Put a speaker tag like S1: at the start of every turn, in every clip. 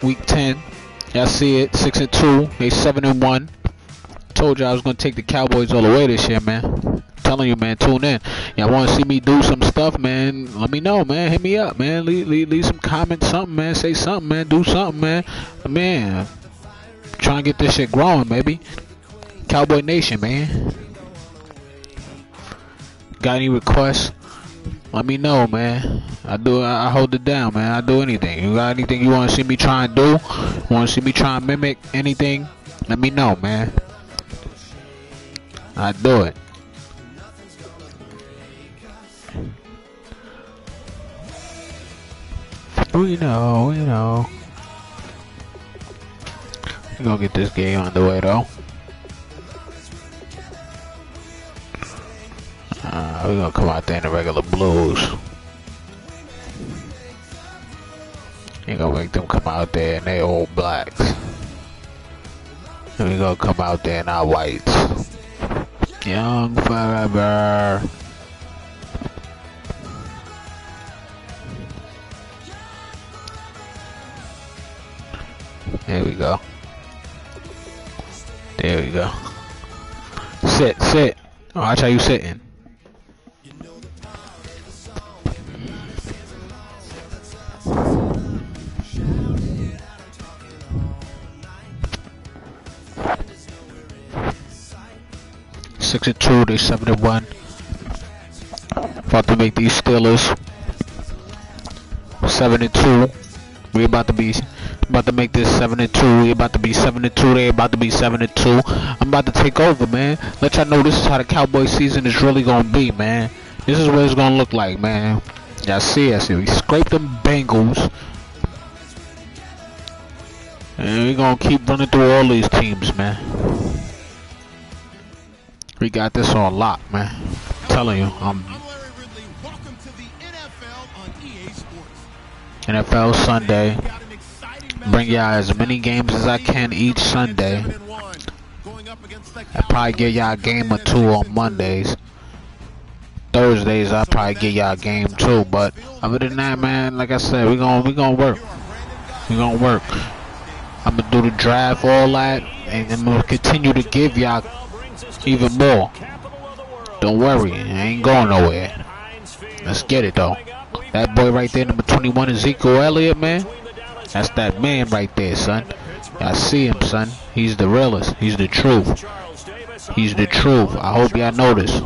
S1: Week 10. Y'all see it. 6-2. They 7-1. Told you I was gonna take the Cowboys all the way this year, man. Telling you, man. Tune in. Y'all want to see me do some stuff, man? Let me know, man. Hit me up, man. Leave some comments, something, man. Say something, man. Do something, man. Man, trying to get this shit growing, baby. Cowboy Nation, man. Got any requests? Let me know, man. I hold it down, man. I do anything. You got anything you want to see me try and do? Want to see me try and mimic anything? Let me know, man. I do it. We know. We're gonna get this game underway, though. We're gonna come out there in the regular blues. Ain't gonna make them come out there in they old blacks. And we gonna come out there in our whites. Young forever. There we go. There we go. Sit. Oh, watch how you sitting. Six and 2, they 7-1. About to make these Steelers 7-2. We about to make this 7-2. We about to be 7-2. They about to be 7-2. I'm about to take over, man. Let y'all know this is how the Cowboy season is really gonna be, man. This is what it's gonna look like, man. Y'all see us. We scraped them Bengals, and we gonna keep running through all these teams, man. We got this on lock, man. I'm telling you,
S2: I'm Larry Ridley. Welcome to the NFL on EA Sports.
S1: NFL Sunday. Bring y'all as many games as I can each Sunday. I probably give y'all a game or two on Mondays. Thursdays I probably give y'all a game too. But other than that, man, like I said, we gonna work. We gonna work. I'm gonna do the draft, all that, and I'm gonna continue to give y'all even more. Don't worry, I ain't going nowhere. Let's get it though. That boy right there, number 21, Ezekiel Elliott, man. That's that man right there, son. I see him, son. He's the realest. He's the truth. He's the truth. I hope y'all know this.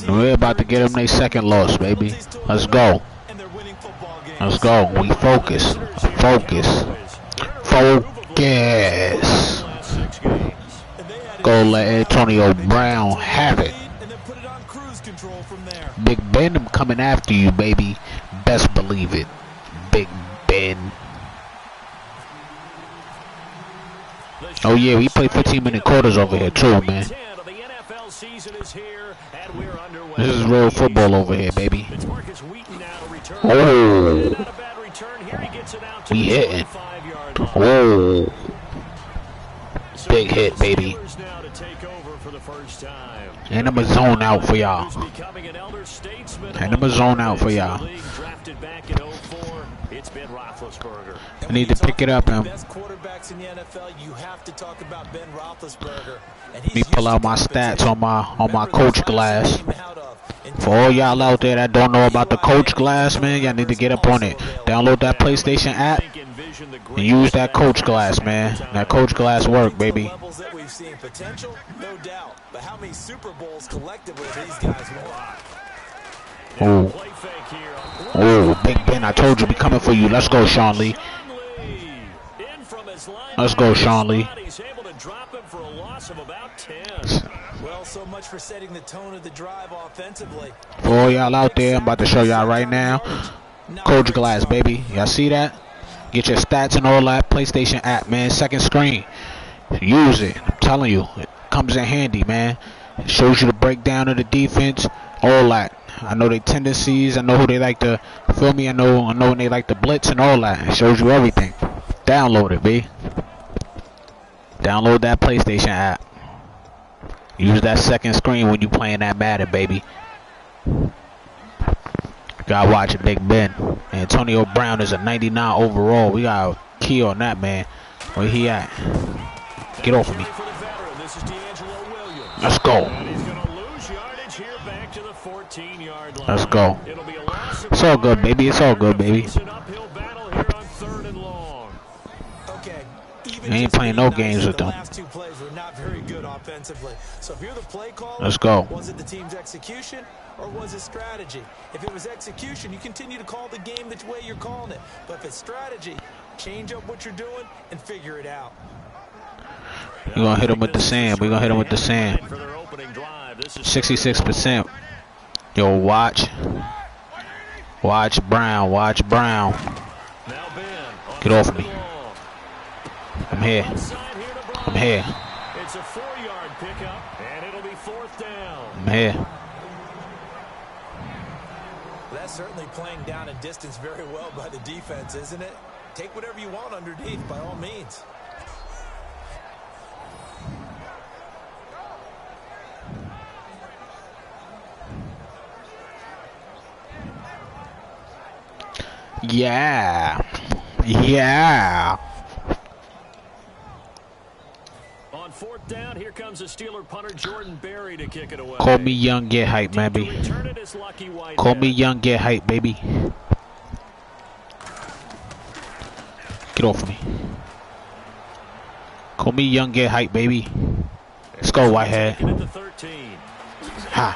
S1: We're about to get them their second loss, baby. Let's go. Let's go. We focus. Focus. Go let Antonio Brown have it. Big Ben, I'm coming after you, baby. Best believe it. Big Ben. Oh yeah, we play 15-minute quarters over here too, man. This is real football over here, baby. Oh, we hitting. Whoa, big hit, baby. And I'm a zone out for y'all. I need to pick it up and let me pull out my stats on my coach glass. For all y'all out there that don't know about the coach glass, man, y'all need to get up on it. Download that PlayStation app and use that coach glass, man. That coach glass work, baby. Oh, Big Ben, I told you, be coming for you. Let's go, Sean Lee. Let's go, Sean Lee.
S3: Well, so much for setting the tone of the drive offensively.
S1: For all y'all out there, I'm about to show y'all right now. Coach glass, baby. Y'all see that? Get your stats and all that. PlayStation app, man. Second screen. Use it. I'm telling you, it comes in handy, man. It shows you the breakdown of the defense, all that. I know their tendencies. I know who they like to, feel me? I know when they like to blitz and all that. It shows you everything. Download it, B. Download that PlayStation app. Use that second screen when you playing that Madden, baby. Gotta watch it, Big Ben. Antonio Brown is a 99 overall. We got a key on that, man. Where he at? Get off of me. Let's go. Let's go. It's all good, baby. It's all good, baby. We ain't playing no games with them. Let's go.
S3: Was it the team's execution or was it strategy? If it was execution, you continue to call the game the way you're calling it. But if it's strategy, change up what you're doing and figure it out.
S1: We're going to hit him with the sand. We're going to hit him with the sand. 66%. Yo, watch. Watch Brown. Watch Brown. Get off of me. I'm here. I'm here.
S4: It's a 4-yard pickup, and it'll be 4th down.
S1: I'm here.
S3: That's certainly playing down and distance very well by the defense, isn't it? Take whatever you want underneath, by all means.
S1: Yeah. Yeah.
S4: On 4th down, here comes a Steeler punter, Jordan Berry, to kick it away.
S1: Call me young, get hype, baby. Call me young, get hype, baby. Get off of me. Call me young, get hype, baby. Let's go, Whitehead. Ha.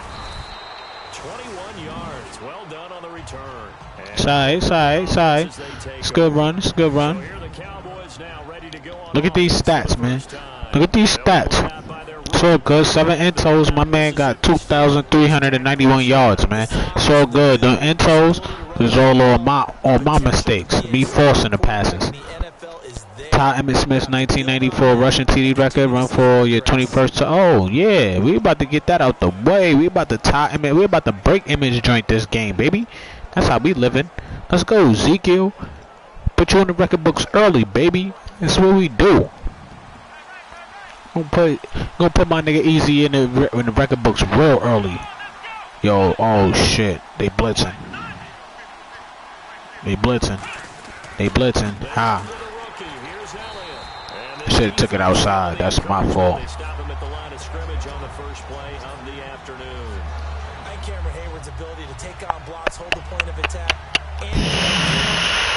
S4: 21 yards. Well done on the return.
S1: Side. It's a good run. It's a good run. Look at these stats, man. Look at these stats. So good. 7 intos. My man got 2,391 yards, man. So good. The intos is all on my mistakes. Me forcing the passes. Ty Emmett Smith's 1994 rushing TD record. Run for your 21st. Oh yeah, we about to get that out the way. We about to tie Emmett. We about to break image joint this game, baby. That's how we living. Let's go, Ezekiel. Put you in the record books early, baby. That's what we do. Gonna put my nigga Easy in the record books real early. Yo, oh shit, they blitzing. They blitzing. Ha. Should have took it outside. That's my fault.
S3: Ability to take on blocks, hold the point of attack, and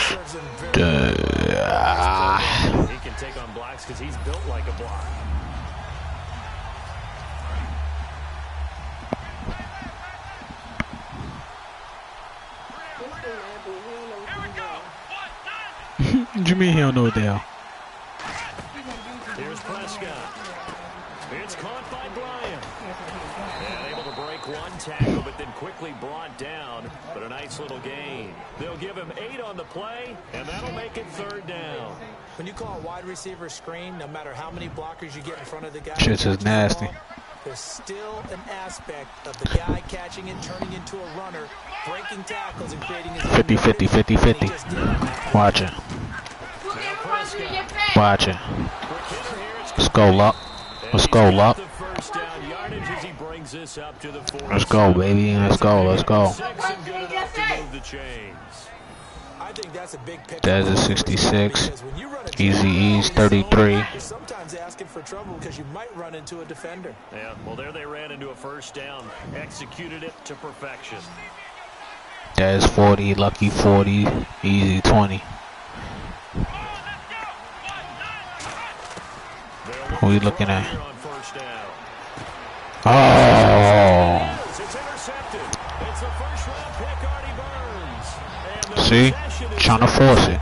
S3: serves him very He can take on blocks because he's built like a block.
S1: What you mean he don't know what they are?
S4: Here's Prescott. It's caught by Bryant. And able to break one tackle, but then quickly brought down. But a nice little gain. They'll give him 8 on the play, and that'll make it 3rd down.
S3: When you call a wide receiver screen, no matter how many blockers you get in front of the guy,
S1: shit's just nasty.
S3: There's still an aspect of the guy catching it, turning into a runner, breaking tackles, and creating his
S1: 50. Watch it. Watch it. Let's go, Luck. Let's go, Luck. Let's go, baby. Let's go. That's a 66. Easy E's 33.
S3: Sometimes asking for trouble because you might run into a defender.
S4: Yeah, well, there they ran into a 1st down. Executed it to perfection.
S1: That's 40. Lucky 40. Easy 20. Who are we looking at? Oh. See? Trying to force it.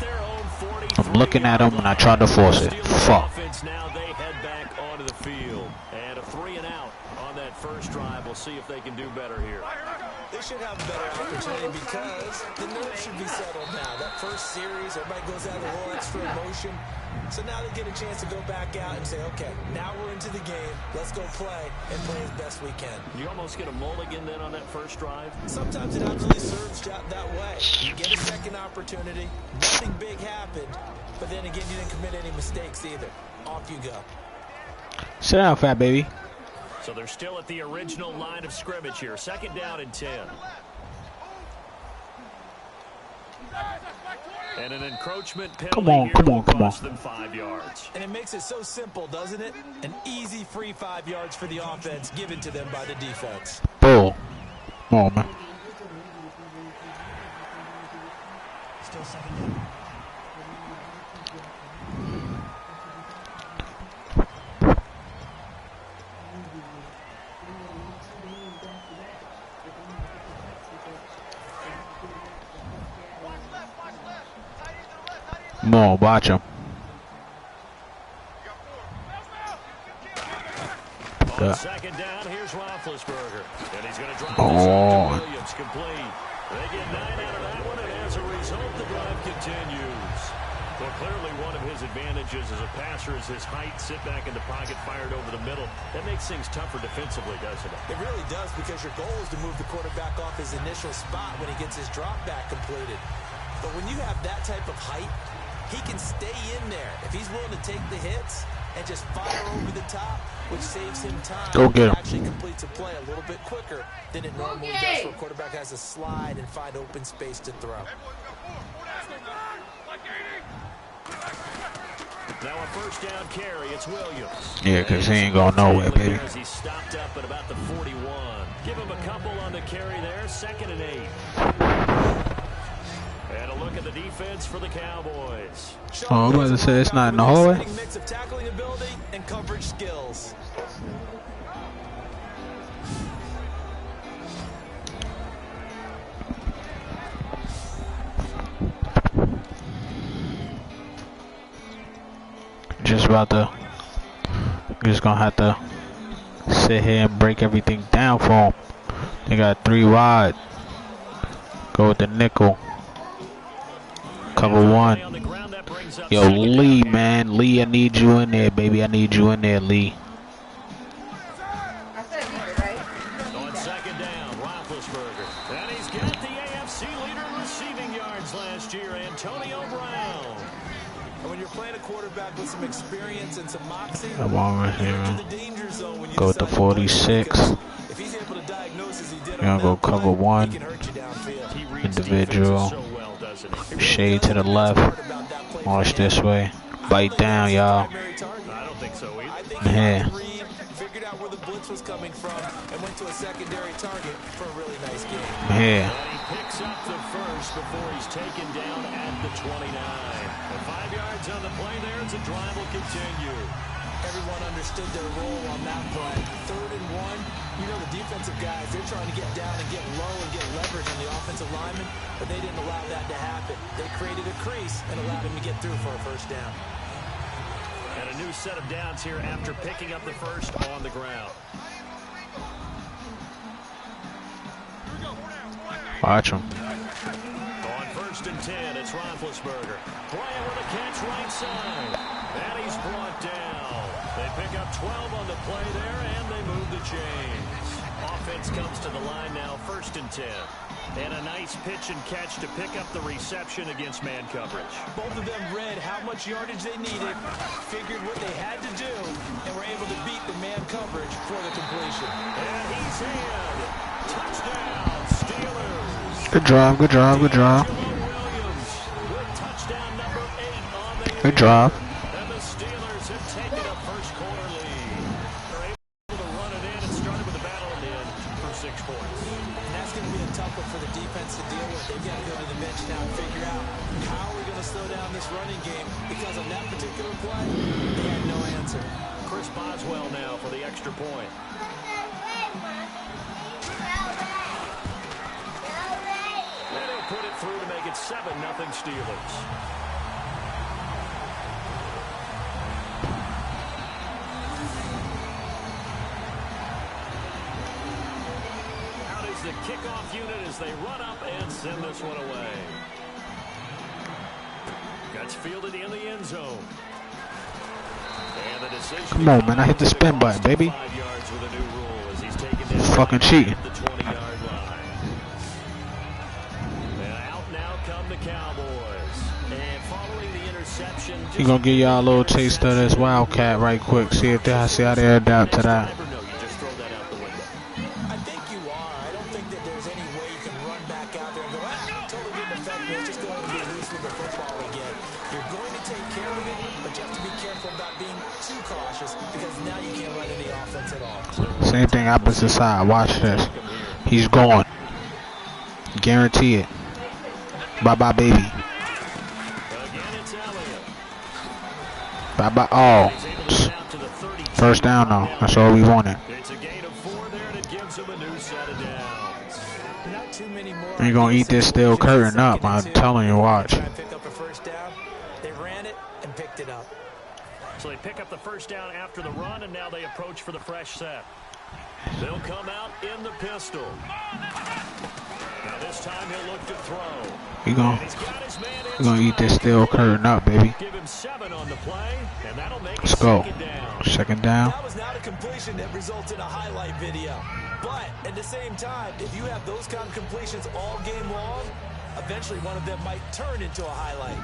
S1: I'm looking at him and I tried to force it. Fuck.
S4: Now they head back onto the field. And a 3 and out on that first drive. We'll see if they can do better here.
S3: They should have a better opportunity because the nerves should be settled now. That first series, everybody goes out with a little extra emotion. So now they get a chance to go back out and say, okay, now we're into the game. Let's go play and play as best we can.
S4: You almost get a mulligan then on that first drive?
S3: Sometimes it absolutely serves that way. You get a second opportunity. Nothing big happened. But then again, you didn't commit any mistakes either. Off you go.
S1: Sit down, fat baby.
S4: So they're still at the original line of scrimmage here. 2nd down and 10. And an encroachment
S1: Come
S4: penalty
S1: on,
S4: here
S1: come
S4: will
S1: on, come on.
S4: cost them 5 yards.
S3: And it makes it so simple, doesn't it? An easy free 5 yards for the offense given to them by the defense.
S1: Bull. Come on, man.
S3: Still second down.
S1: Come on, watch him.
S4: On second down, here's Roethlisberger. And he's going to drop
S1: Oh.
S4: Williams complete. They get 9 out of that one, and as a result, the drive continues. Well, clearly one of his advantages as a passer is his height. Sit back in the pocket, fired over the middle. That makes things tougher defensively, doesn't it?
S3: It really does, because your goal is to move the quarterback off his initial spot when he gets his drop back completed. But when you have that type of height, he can stay in there if he's willing to take the hits and just fire over the top, which saves him time.
S1: Go get him.
S3: Actually completes a play a little bit quicker than it normally does, where a quarterback has to slide and find open space to throw.
S4: Now a first down carry, it's Williams.
S1: Yeah, because he ain't going nowhere, baby.
S4: As he stopped up at about the 41. Give him a couple on the carry there, 2nd and 8. And a look at the defense for the Cowboys.
S1: Oh, I'm about to say it's not in the hallway.
S3: Mix of tackling ability and coverage skills.
S1: Just about to. We're just gonna have to sit here and break everything down for him. They got 3 wide. Go with the nickel. Cover 1. Yo, Lee, man. Lee, I need you in there, baby. I need you in there, Lee.
S4: On second down, Roethlisberger. And he's got the AFC leader in receiving yards last year, Antonio Brown.
S3: And when you're playing a quarterback with some experience and some moxie,
S1: Come on right
S3: you're
S1: here.
S3: into the danger zone when you
S1: Go with the
S3: decide to play,
S1: 46.
S3: because if he's able to diagnose as he did
S1: We're gonna
S3: on
S1: go
S3: that play,
S1: cover 1.
S3: he can hurt you downfield.
S4: He reads
S1: Individual.
S4: defenses so well, doesn't he?
S1: Shade to the left. March this way. Bite down, y'all.
S4: I don't think so either.
S3: I think
S1: Yeah.
S3: Reed figured out where the blitz was coming from and went to a secondary target for a really nice game.
S1: Yeah.
S4: And he picks up the first before he's taken down at the 29. And 5 yards on the play there as the drive will continue.
S3: Everyone understood their role on that play. 3rd and 1. You know, the defensive guys, they're trying to get down and get low and get leverage on the offensive lineman, but they didn't allow that to happen. They created a crease and allowed him to get through for a first down.
S4: And a new set of downs here after picking up the first on the ground.
S1: Watch him.
S4: On 1st and 10, it's Roethlisberger. Bryant with a catch right side. And he's brought down. They pick up 12 on the play there, and they move the chains. Offense comes to the line now, 1st and 10. And a nice pitch and catch to pick up the reception against man coverage.
S3: Both of them read how much yardage they needed, figured what they had to do, and were able to beat the man coverage for the completion.
S4: And he's in. Touchdown, Steelers.
S1: Good drive, good drive, good drive.
S4: Williams with touchdown number 8 on the
S1: Good drive.
S4: And the Steelers have taken a first-quarter lead. They're able to run it in and started with the battle in the end for 6 points.
S3: And that's going to be a tough one for the defense to deal with. They've got to go to the bench now and figure out how are we going to slow down this running game, because on that particular play, they had no answer.
S4: Chris Boswell now for the extra point. And he'll put it through to make it 7-0 Steelers. Out is the kickoff unit as they run up and send this one away. Gets fielded in the end zone. And the decision.
S1: Come on, man. I hit the spin button, baby.
S4: 5 yards with a new rule as he's taken down
S1: Fucking cheating.
S4: at the 20-yard line. And out now come the Cowboys. And following the interception,
S1: He gonna give y'all a little taste of this Wildcat right quick. See if they see how they adapt to that.
S4: No, you just throw that out the window.
S3: I think you are. I don't think that there's any way you can run back out there and go, totally didn't affect me. Let's just go ahead and of the football again. You're going to take care of it, but you have to be careful about being too cautious because now you can't run any offense at all.
S1: Same thing opposite side. Watch this. He's going. Guarantee it. Bye-bye, baby. Bye-bye. Oh. First down, though. That's all we wanted.
S4: It's a gain of 4 there, and it gives him a new set of downs.
S3: Not too many more.
S1: You're going to eat this steel curtain up. I'm telling you, watch.
S3: Pick up a first down. They ran it and picked it up.
S4: So they pick up the first down after the run, and now they approach for the fresh set. They'll come out in the pistol. Now this time he'll look to throw.
S1: You're going to eat this steel curtain up, baby.
S4: Give him 7 on the play, and that'll make
S1: Let's go.
S4: Second down.
S3: That was not a completion that resulted in a highlight video. But at the same time, if you have those kind of completions all game long, eventually one of them might turn into a highlight.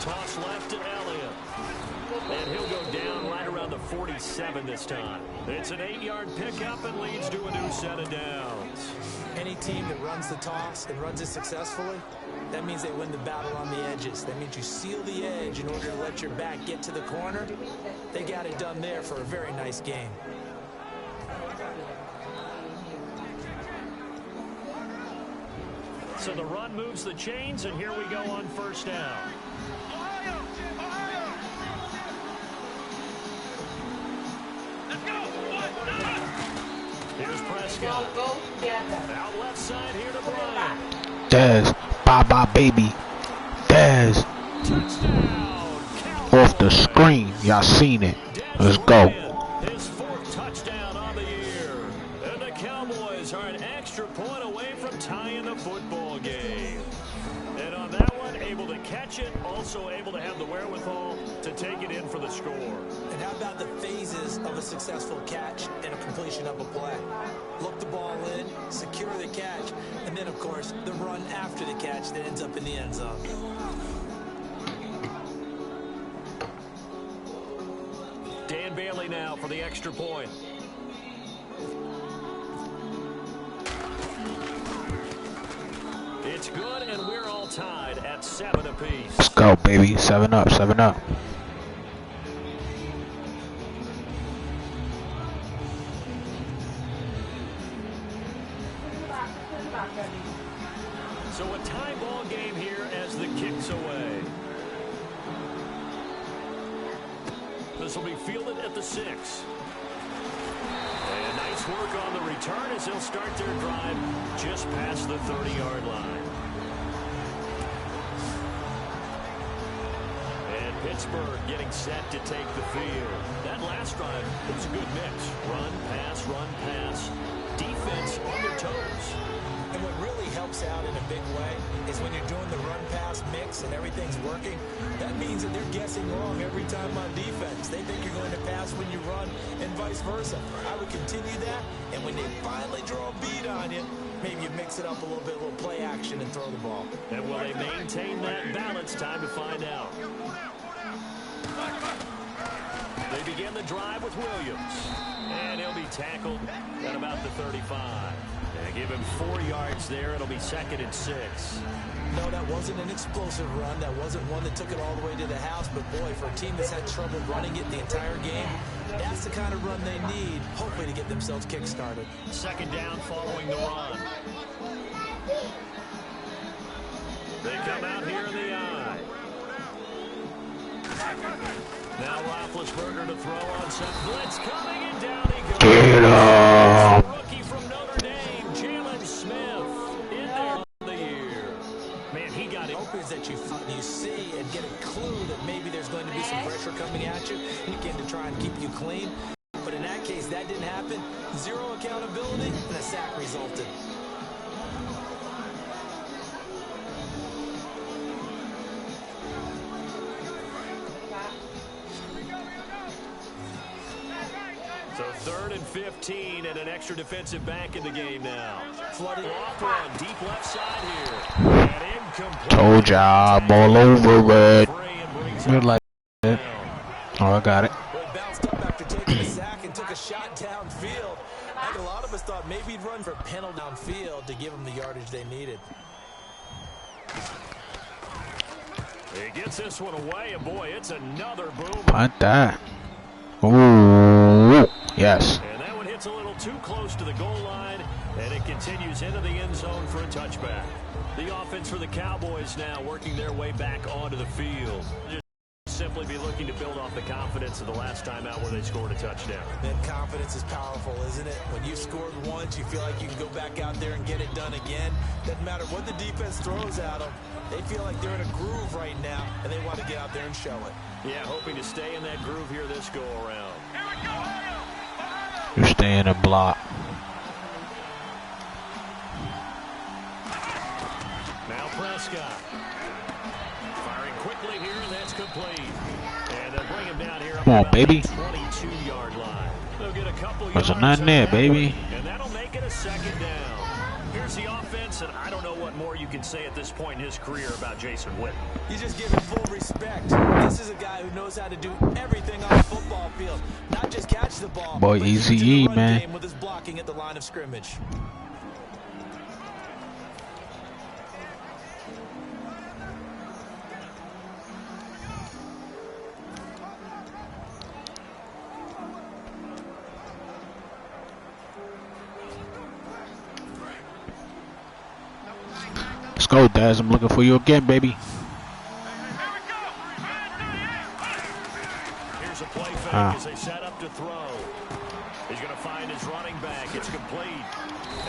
S4: Toss left to Elliott. And he'll go down right around the 47 this time. It's an 8-yard pickup and leads to a new set of downs.
S3: Any team that runs the toss and runs it successfully, that means they win the battle on the edges. That means you seal the edge in order to let your back get to the corner. They got it done there for a very nice game.
S4: So the run moves the chains, and here we go on first down. Here's Prescott. Out left side here to Bryant.
S1: Dez. Bye-bye, baby. Dez. Off the screen. Y'all seen it. Let's go.
S4: His 4th touchdown on the year. And the Cowboys are an extra point away from tying the football game. And on that one, able to catch it, also able to have the wherewithal to take it in for the score.
S3: And how about the phases of a successful catch and a completion of a play? Look the ball in, secure the catch, and then, of course, the run after the catch that ends up in the end zone.
S4: Dan Bailey now for the extra point. It's good, and we're all tied at 7 apiece.
S1: Let's go, baby. 7 up, 7 up.
S4: So a tie ball game here as the kick's away. This will be fielded at the 6. And nice work on the return as they'll start their drive just past the 30-yard line. And Pittsburgh getting set to take the field. That last drive was a good mix. Run, pass, defense on their toes.
S3: And what really helps out in a big way is when you're doing the run-pass mix and everything's working, that means that they're guessing wrong every time on defense. They think you're going to pass when you run and vice versa. I would continue that, and when they finally draw a beat on you, maybe you mix it up a little bit, a little play action and throw the ball.
S4: And will they maintain that balance? Time to find out. They begin the drive with Williams. And he'll be tackled at about the 35. They give him 4 yards there. It'll be 2nd and 6.
S3: No, that wasn't an explosive run. That wasn't one that took it all the way to the house. But, boy, for a team that's had trouble running it the entire game, that's the kind of run they need, hopefully, to get themselves kick-started.
S4: 2nd down following the run. They come out here in the eye. Now Roethlisberger to throw on some blitz coming, and down he goes.
S1: Get up.
S4: Rookie from Notre Dame, Jalen Smith, in there for the year. Man, he got it.
S3: Hope is that you see and get a clue that maybe there's going to be some pressure coming at you. Again, to try and keep you clean. But in that case, that didn't happen. 0 accountability, and a sack resulted.
S4: So 3rd and 15 and an extra defensive back in the game now. Flooding off run, deep left side here. And incomplete.
S1: Told y'all I'm all over it. Good like it. Oh, I got it.
S3: Well, he bounced up after taking a sack and took a shot downfield. I think a lot of us thought maybe he'd run for a penalty downfield to give him the yardage they needed.
S4: He gets this one away, and boy, it's another boomer.
S1: Punt that. Ooh, yes.
S4: And that one hits a little too close to the goal line, and it continues into the end zone for a touchback. The offense for the Cowboys now working their way back onto the field. Just simply be looking to build off the confidence of the last time out where they scored a touchdown.
S3: That confidence is powerful, isn't it? When you've scored once, you feel like you can go back out there and get it done again. Doesn't matter what the defense throws at them. They feel like they're in a groove right now, and they want to get out there and show it.
S4: Yeah, hoping to stay in that groove here this go-around.
S1: You stay in a block.
S4: Now Prescott. Firing quickly here, and that's complete. And they'll bring him down here up
S1: Come on, baby.
S4: 22-yard line. They'll get a couple
S1: There's
S4: yards
S1: nothing there,
S4: on that
S1: baby.
S4: one, and that'll make it a 2nd down. Here's the offense, and I don't know what more you can say at this point in his career about Jason Witten.
S3: You just give him full respect. This is a guy who knows how to do everything on the football field. Not just catch the ball,
S1: Boy,
S3: but
S1: Easy
S3: use the
S1: E,
S3: run
S1: man.
S3: game with his blocking at the line of scrimmage.
S1: Let's go, Daz. I'm looking for you again, baby.
S4: Here's a play fake as they set up to throw. He's going to find his running back. It's complete.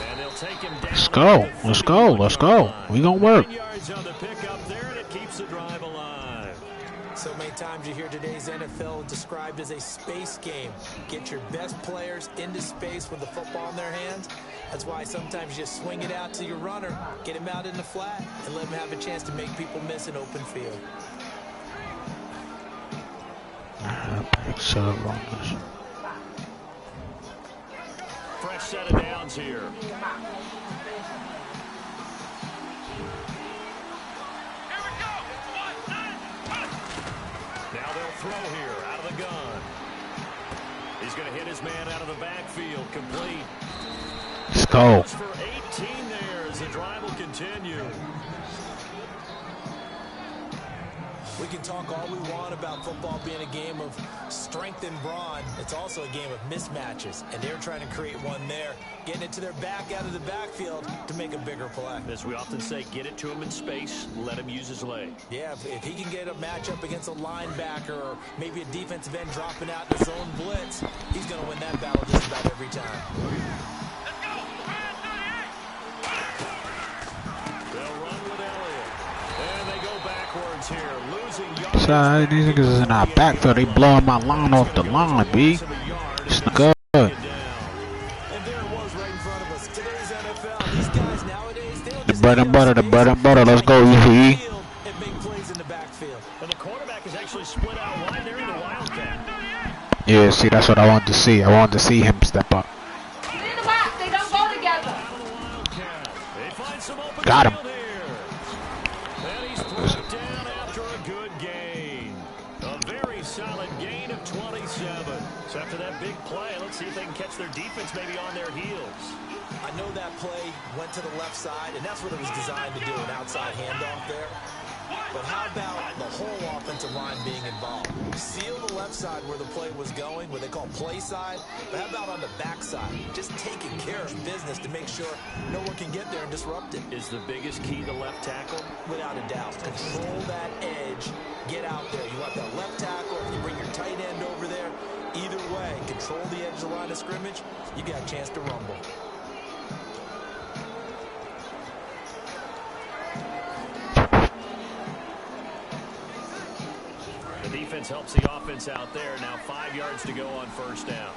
S4: And they'll take him down.
S1: Let's go. Let's go. Let's go. We gonna work.
S4: 9 yards on the pickup there, and it keeps the drive alive.
S3: So many times you hear today's NFL described as a space game. Get your best players into space with the football in their hands. That's why sometimes you just swing it out to your runner, get him out in the flat, and let him have a chance to make people miss an open field.
S4: Fresh set of downs here. Now they'll throw here out of the gun. He's going to hit his man out of the backfield. Complete.
S1: Let's go.
S4: For 18 there as the drive will continue.
S3: We can talk all we want about football being a game of strength and brawn. It's also a game of mismatches, and they're trying to create one there, getting it to their back out of the backfield to make a bigger play.
S4: As we often say, get it to him in space, let him use his leg.
S3: Yeah, if he can get a matchup against a linebacker or maybe a defensive end dropping out in his own blitz, he's going to win that battle just about every time.
S4: They'll run with Elliott. And they go backwards here, losing yards.
S1: So, these niggas is in our backfield. They blowing my line off the line, B. It's not good.
S3: And there it was right in front of us. Today's NFL, these guys nowadays, they don't
S1: The
S3: just
S1: bread and butter, the bread and butter. Let's go, Easy.
S3: and make plays in the backfield.
S4: And the quarterback is actually split out wide there in the Wildcat.
S1: Yeah, see, that's what I wanted to see. I wanted to see him step up.
S5: Get in the box. They don't go together.
S4: They find some open
S1: Got him.
S4: field here. And he's brought down after a good gain. A very solid gain of 27. So after that big play, let's see if they can catch their defense maybe on their heels.
S3: I know that play went to the left side, and that's what it was designed to do, an outside handoff there. But how about the whole offensive line being involved? Seal the left side where the play was going, what they call play side. But how about on the back side? Just taking care of business to make sure no one can get there and disrupt it.
S4: Is the biggest key the left tackle?
S3: Without a doubt. Control that edge. Get out there. You want that left tackle, if you bring your tight end over there. Either way, control the edge of the line of scrimmage. You got a chance to rumble.
S4: The defense helps the offense out there. Now 5 yards to go on first down.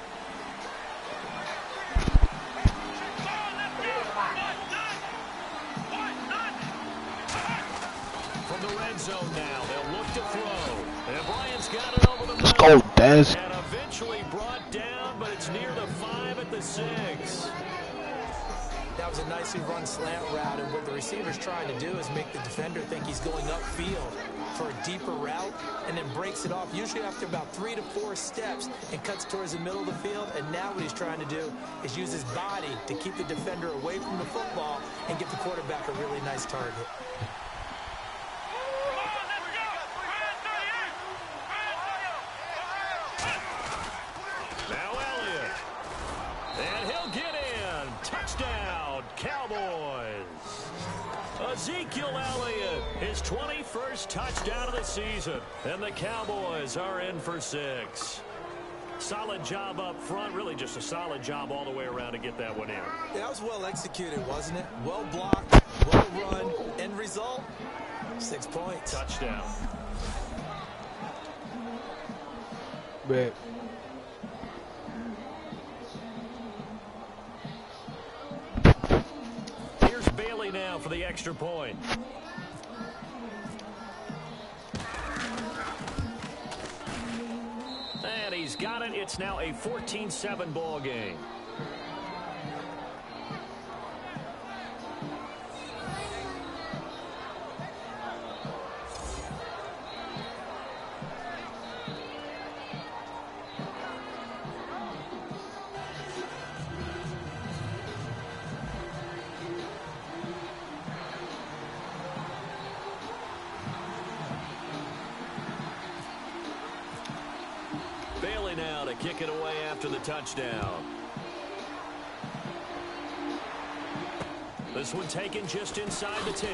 S4: From the red zone now, they'll look to throw. And Bryant's got it over the middle.
S1: Let's go, Dez.
S4: And eventually brought down down, but it's near the 5 at the 6.
S3: That was a nicely run slant route, and what the receiver's trying to do is make the defender think he's going upfield for a deeper route, and then breaks it off, usually after about 3 to 4 steps, and cuts towards the middle of the field. And now what he's trying to do is use his body to keep the defender away from the football and get the quarterback a really nice target.
S4: Now Elliott. And he'll get in. Touchdown, Cowboys. Ezekiel Elliott, his 21st touchdown of the season. And the Cowboys are in for 6. Solid job up front. Really just a solid job all the way around to get that one in.
S3: Yeah, that was well executed, wasn't it? Well blocked, well run. End result, 6 points.
S4: Touchdown.
S1: Bet.
S4: Here's Bailey now for the extra point. And he's got it. It's now a 14-7 ball game. Bailey now to kick it away after the touchdown. This one taken just inside the 10.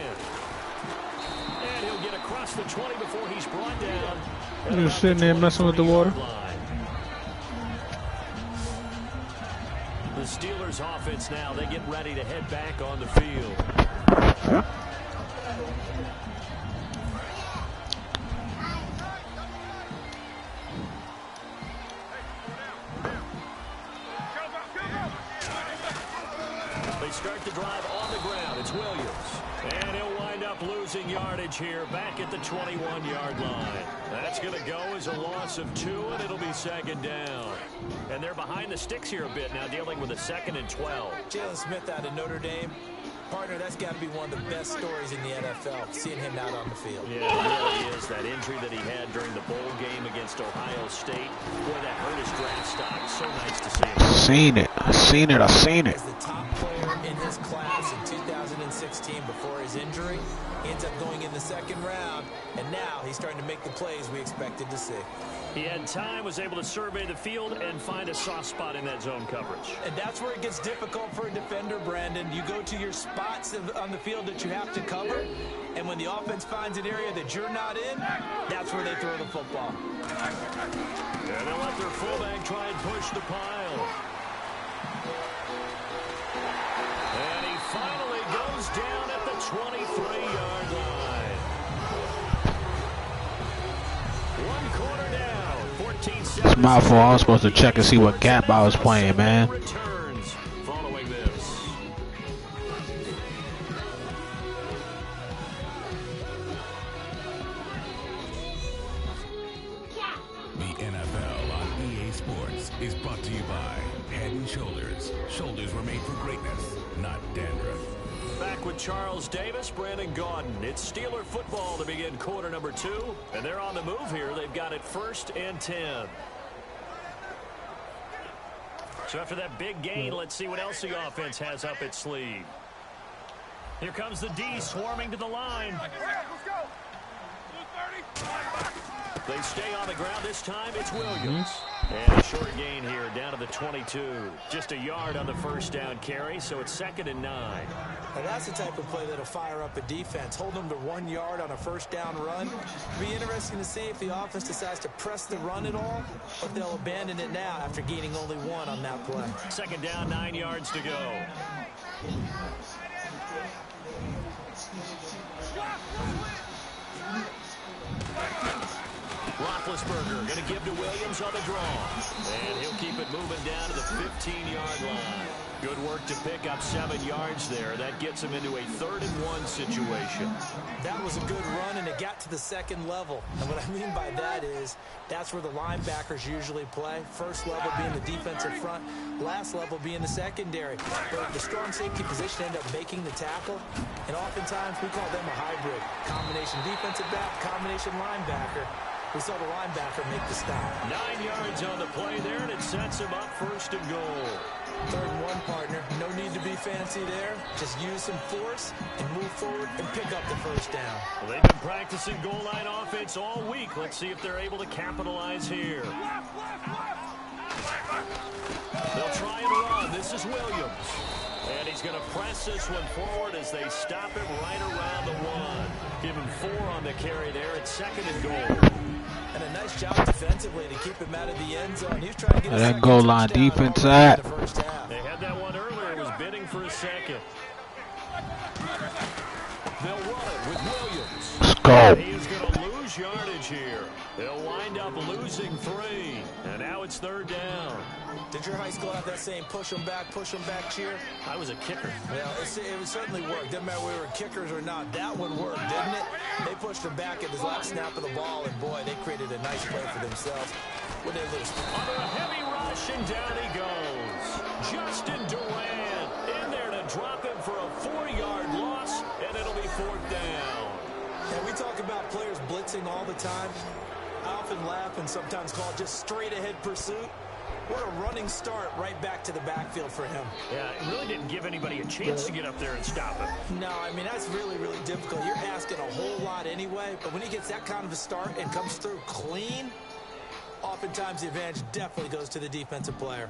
S4: And he'll get across the 20 before he's brought down.
S1: You're sitting there messing with the water.
S4: The Steelers offense now, they get ready to head back on the field. They start the drive on the ground. It's Williams. And he'll wind up losing yardage here back at the 21-yard line. That's going to go as a loss of 2, and it'll be second down. And they're behind the sticks here a bit now, dealing with a 2nd and 12.
S3: Jalen Smith out of Notre Dame. Partner, that's got to be one of the best stories in the NFL, seeing him out on the field.
S4: Yeah, it really is. That injury that he had during the bowl game against Ohio State. Boy, that hurt his draft stock. So nice to see him.
S1: I seen it.
S3: As the top player in his class in 2016 before his injury, he ends up going in the 2nd round, and now he's starting to make the plays we expected to see.
S4: He had time, was able to survey the field and find a soft spot in that zone coverage.
S3: And that's where it gets difficult for a defender, Brandon. You go to your spots on the field that you have to cover, and when the offense finds an area that you're not in, that's where they throw the football.
S4: And they'll let their fullback try and push the pile. And he finally goes down at the 23-yard line. 1 quarter down, 14-7.
S1: It's my fault. I was supposed to check and see what gap I was playing, man.
S4: Returns following this.
S6: The NFL on EA Sports is brought to you by Head & Shoulders. Shoulders were made for greatness, not dandruff.
S4: Back with Charles Davis, Brandon Gaudin. It's Steeler football to begin quarter number 2. And they're on the move here. They've got it 1st and 10. So after that big gain, let's see what else the offense has up its sleeve. Here comes the D swarming to the line. They stay on the ground. This time it's Williams. And a short gain here down to the 22. Just a yard on the 1st down carry, so it's 2nd and 9.
S3: And that's the type of play that'll fire up a defense. Hold them to 1 yard on a 1st down run. It'll be interesting to see if the offense decides to press the run at all, or if they'll abandon it now after gaining only 1 on that play.
S4: 2nd down, 9 yards to go. Roethlisberger going to give to Williams on the draw. And he'll keep it moving down to the 15-yard line. Good work to pick up 7 yards there. That gets him into a 3rd-and-1 situation.
S3: That was a good run, and it got to the second level. And what I mean by that is that's where the linebackers usually play. First level being the defensive front, last level being the secondary. But the strong safety position ended up making the tackle, and oftentimes we call them a hybrid. Combination defensive back, combination linebacker. We saw the linebacker make the stop.
S4: 9 yards on the play there, and it sets him up 1st and goal.
S3: 3rd-and-1, partner. No need to be fancy there. Just use some force and move forward and pick up the 1st down.
S4: Well, they've been practicing goal line offense all week. Let's see if they're able to capitalize here. They'll try and run. This is Williams. And he's going to press this one forward as they stop him right around the 1. Give him 4 on the carry there at 2nd and goal.
S3: And a nice job defensively to keep him out of the end zone. He was trying to get
S1: that goal line defense at.
S4: They had that one earlier. It was bidding for a second. They'll run it with Williams.
S1: Let's go.
S4: He is going to lose yardage here. They'll wind up losing 3. And now it's 3rd down.
S3: Did your high school have that same push them back cheer?
S4: I was a kicker.
S3: Well, it would certainly work. Didn't matter whether we were kickers or not. That one worked, didn't it? They pushed him back at his last snap of the ball, and boy, they created a nice play for themselves. When they lose.
S4: Under a heavy rush, and down he goes. Justin Durant in there to drop him for a 4-yard loss, and it'll be 4th down.
S3: And we talk about players blitzing all the time. I often laugh and sometimes call it just straight-ahead pursuit. What a running start right back to the backfield for him.
S4: Yeah, it really didn't give anybody a chance to get up there and stop him.
S3: No, I mean, that's really, really difficult. You're asking a whole lot anyway, but when he gets that kind of a start and comes through clean, oftentimes the advantage definitely goes to the defensive player.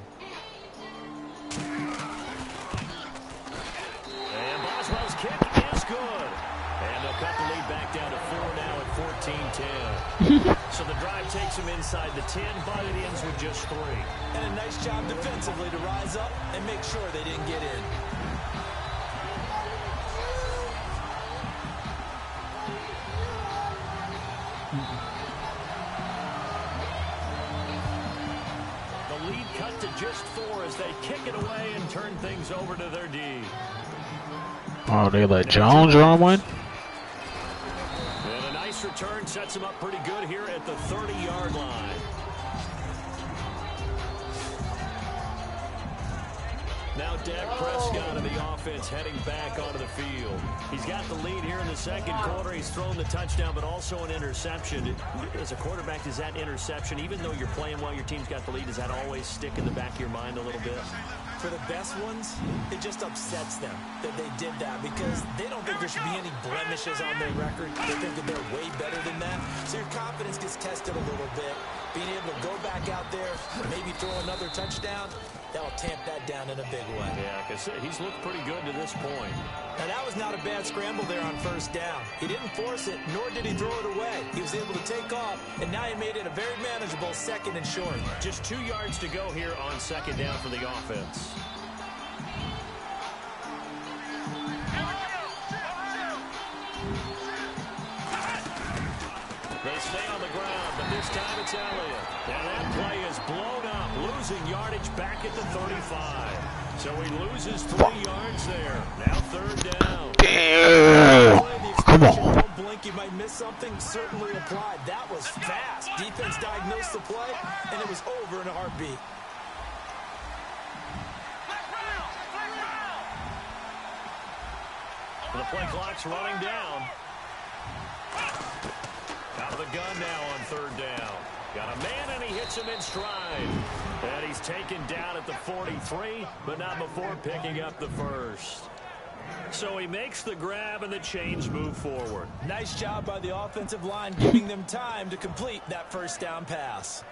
S4: And Boswell's kick is good. And they'll cut the lead back down to 4 now at 14-10. So the drive takes him inside the 10, but it ends with just 3.
S3: And a nice job defensively to rise up and make sure they didn't get in.
S4: The lead cut to just 4 as they kick it away and turn things over to their D.
S1: Oh, they let Jones run one?
S4: And a nice return sets him up pretty good here at the 30-yard line. Now Dak Prescott of the offense heading back onto the field. He's got the lead here in the 2nd quarter. He's thrown the touchdown, but also an interception. As a quarterback, does that interception, even though you're playing while your team's got the lead, does that always stick in the back of your mind a little bit?
S3: For the best ones, it just upsets them that they did that because they don't think there should be any blemishes on their record. They think that they're way better than that. So your confidence gets tested a little bit. Being able to go back out there, maybe throw another touchdown, that'll tamp that down in a big way.
S4: Yeah, because he's looked pretty good to this point.
S3: Now, that was not a bad scramble there on 1st down. He didn't force it, nor did he throw it away. He was able to take off, and now he made it a very manageable 2nd and short.
S4: Just 2 yards to go here on 2nd down for the offense. They stay on the ground, but this time it's Elliott. And that play is blown up, losing yardage back at the 35. So he loses 3 yards there. Now 3rd down.
S1: Come on.
S3: Don't blink, you might miss something. Certainly applied. That was fast. Defense diagnosed the play, and it was over in a heartbeat.
S4: The play clock's running down. Out of the gun now on 3rd down. Got a man, and he hits him in stride. And he's taken down at the 43, but not before picking up the 1st. So he makes the grab, and the chains move forward.
S3: Nice job by the offensive line, giving them time to complete that 1st down pass.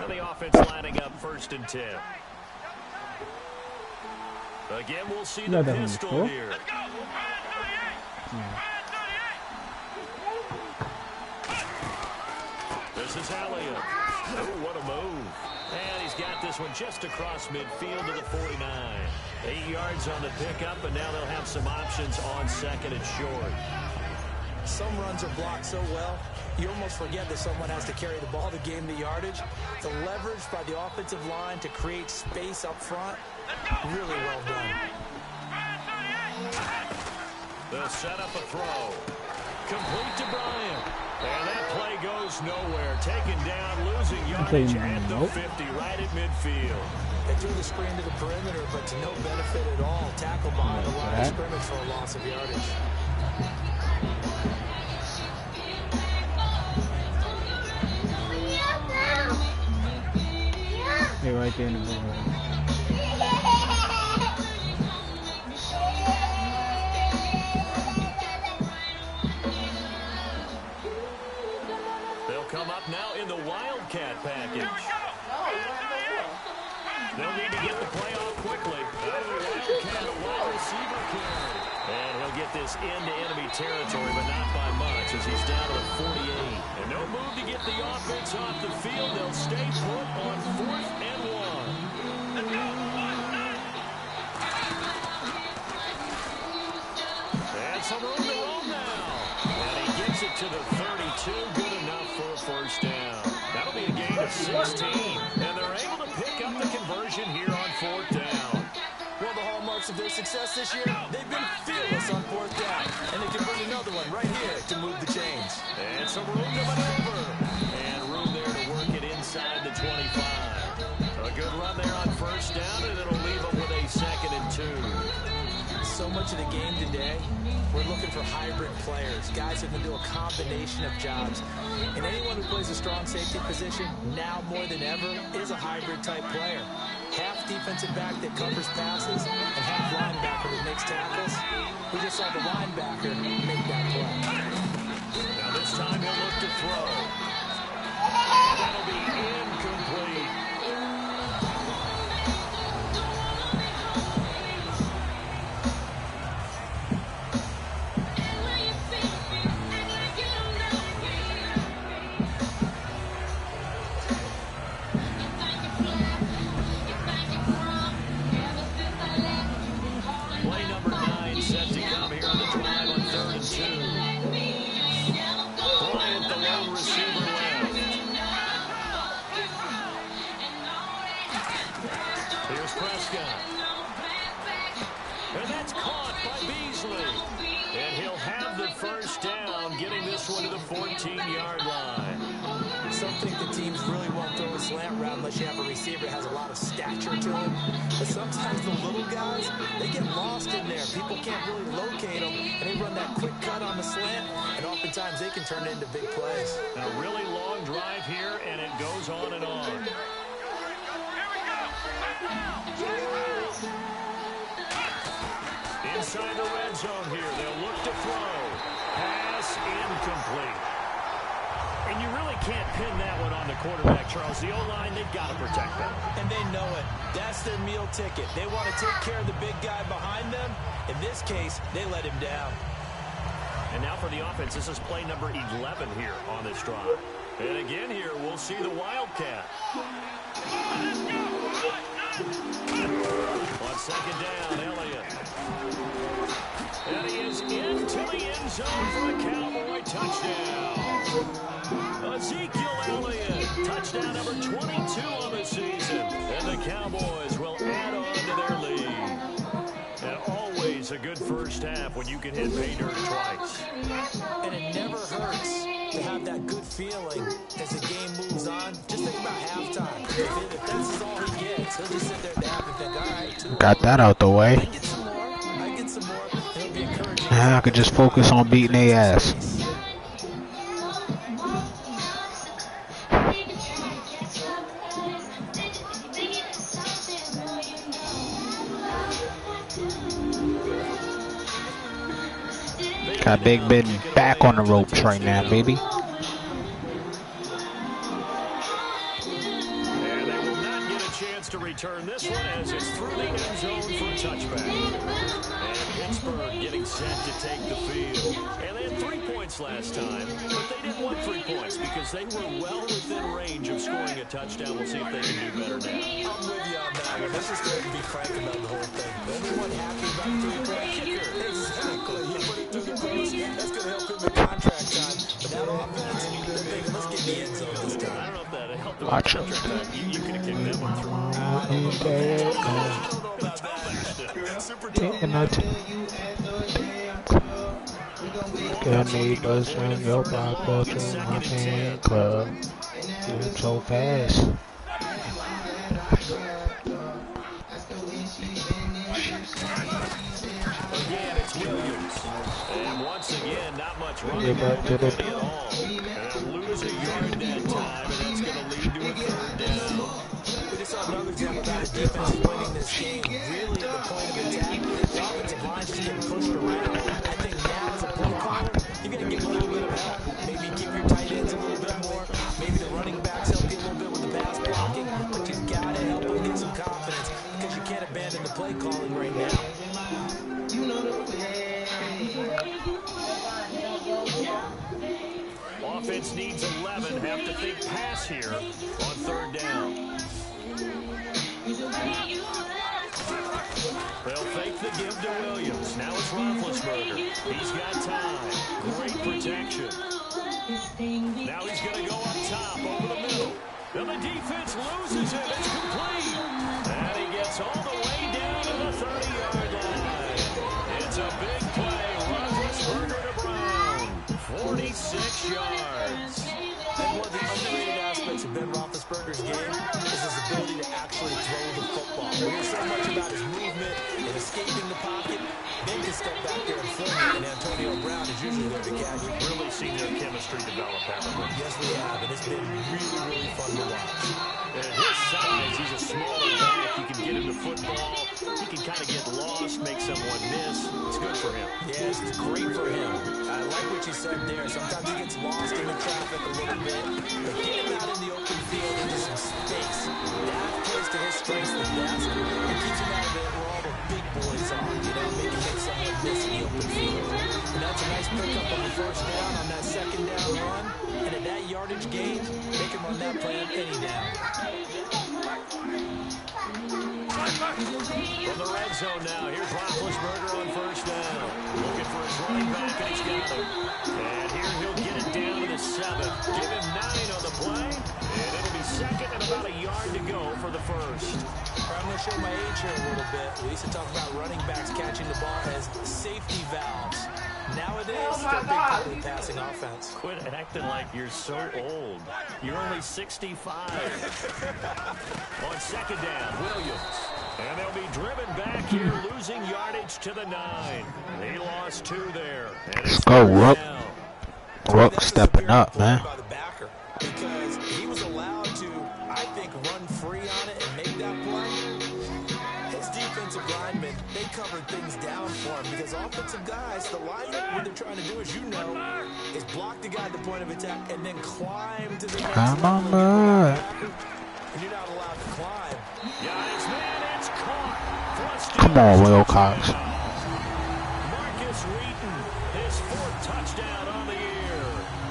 S4: And the offense lining up 1st and 10. Again, we'll see the pistol here. This is Elliott. Oh, what a move. And he's got this one just across midfield to the 49. 8 yards on the pickup, and now they'll have some options on 2nd and short.
S3: Some runs are blocked so well, you almost forget that someone has to carry the ball to gain the yardage. The leverage by the offensive line to create space up front, really well done.
S4: They'll set up a throw. Complete to Bryant. And that play goes nowhere. Taken down, losing yardage at the 50, right at midfield.
S3: They threw the screen to the perimeter, but to no benefit at all. Tackle behind the line of scrimmage for a loss of yardage.
S7: They're right there in the middle.
S4: They'll come up now in the Wildcat package. They'll need to get the play off quickly. Wildcat, a wide receiver carry. And he'll get this into enemy territory, but not by much as he's down to the 48. And no move to get the offense off the field. They'll stay put on 4th and 1. And some room to roll now. And he gets it to the 32. Good enough for a first down. That'll be a gain of 16. And they're able to pick up the conversion here on 4th down.
S3: One of the hallmarks of their success this year, they've been fearless on 4th down. And they can bring another one right here to move the chains.
S4: And some room to maneuver. And room there to work it inside the 25. A good run there on first down, and it'll leave them with a 2nd and 2.
S3: So much of the game today, we're looking for hybrid players, guys who can do a combination of jobs. And anyone who plays a strong safety position, now more than ever, is a hybrid type player. Half defensive back that covers passes, and half linebacker that makes tackles. We just saw the linebacker make that play.
S4: Now this time he'll look to throw. That'll be incomplete. Play number 9 set to come here on the drive on 3rd and 2. Bryant, the lone receiver left. Here's Prescott. And that's caught by Beasley. And he'll have the first down, getting this one to the 14-yard line.
S3: Some think the teams really won't throw a slant route unless you have a receiver that has a lot of stature to him. But sometimes the little guys, they get lost in there. People can't really locate them, and they run that quick cut on the slant, and oftentimes they can turn it into big plays.
S4: And a really long drive here, and it goes on and on. Inside the red zone here, they'll look to throw. Pass incomplete. And you really can't pin that one on the quarterback, Charles. The O-line, they've got to protect that.
S3: And they know it. That's their meal ticket. They want to take care of the big guy behind them. In this case, they let him down.
S4: And now for the offense, this is play number 11 here on this drive. And again here, we'll see the Wildcat. On 2nd down, Elliott. And he is into the end zone for a Cowboy touchdown. Ezekiel Elliott, touchdown number 22 on the season. And the Cowboys will add on to their lead. And always a good first half when you can hit pay dirt twice.
S3: And it never hurts to have that good feeling as the game moves on. Just think about halftime. If this is all he gets, he'll just sit there and have and think, all right,
S1: Got that out the way.
S3: I get some more. I get some more. It'll be encouraging.
S1: I could just focus on beating their ass. Got Big Ben back on the ropes right now, baby.
S4: And they will not get a chance to return this one as it's through the end zone for a touchback. And Pittsburgh getting set to take the field. And they had 3 points last time, but they didn't want 3 points because they were well within range of scoring a touchdown. We'll see if they can do better now.
S3: I'm with you on that one. Let's just go ahead and be frank about the whole thing. The only one happy about the 3-point kicker. Exactly. He put it through the post. That's going to help him in contract time. But that offense, thinking, let's get the end zone this time.
S4: I don't know if that helped him.
S1: Watch it.
S4: You could have kicked that one through.
S3: I don't know about that. Super tough.
S1: Your neighbors and your papa to my fan club. Doing so fast.
S4: Again, it's Williams. And once again, not much running
S1: Get back to the
S4: at all. And lose a yard that time, and that's going to lead to a third down.
S3: We just saw another example of how the defense is winning this game. Really at the point of attack, the offensive line just getting pushed around. I think now as a play caller, you're going to get a little bit of help. Maybe keep your tight ends a little bit more. Maybe the running backs help you a little bit with the pass blocking. But you've got to help them get some confidence because you can't abandon the play calling right now.
S4: Offense needs 11. Have to think pass here on third down. They'll fake the give to Williams. Now it's Roethlisberger. He's got time. Great protection. Now he's going to go up top over the middle. Then the defense loses him. It's complete. And he gets all the way down to the 30-yard line. It's a big play. Roethlisberger to Brown. 46 yards.
S3: And one of the underrated aspects of Ben Roethlisberger's game is his ability to actually throw the football. We hear so much about his movement and escaping the pocket. Then to step back there and fling it, and Antonio Brown is usually there to catch it.
S4: Really seen their chemistry develop, haven't we?
S3: Yes, we have, and it's been really, really fun to watch.
S4: At his size, he's a smaller back. He can get him the football. He can kind of get lost, make someone miss. It's good for him.
S3: Yes, it's great for him. I like what you said there. Sometimes he gets lost in the traffic a little bit. But get him out in the open field into some space. That plays to his strengths the best. And keeps him out of it where all the big boys are. You know, make someone miss in the open field. And that's a nice pickup on the first down on that second down run. And at that yardage gain, they can run that play on any down.
S4: From the red zone now, here's Roethlisberger on first down. Looking for his running back, and he's got him. And here he'll get it down to the 7. Give him 9 on the play, and it'll be second and about a yard to go for the first.
S3: I'm going to show my age here a little bit. We used to talk about running backs catching the ball as safety valves. Nowadays, they're a big part of the passing offense.
S4: Quit acting like you're so old. You're only 65. On second down, Williams. And they'll be driven back here, losing yardage to the 9. They lost 2 there.
S1: Let's go, Rook. Rook stepping up, man.
S3: By the backer, because he was allowed to, I think, run free on it and make that play. His defensive linemen, they covered things down for him because offensive guys, the linemen, what they're trying to do, as you know, is block the guy at the point of attack and then climb to the next level. And you're not allowed to climb.
S4: Yeah, it's man, it's caught.
S1: Come on, Wilcox.
S4: Marcus Wheaton, his 4th touchdown on the year.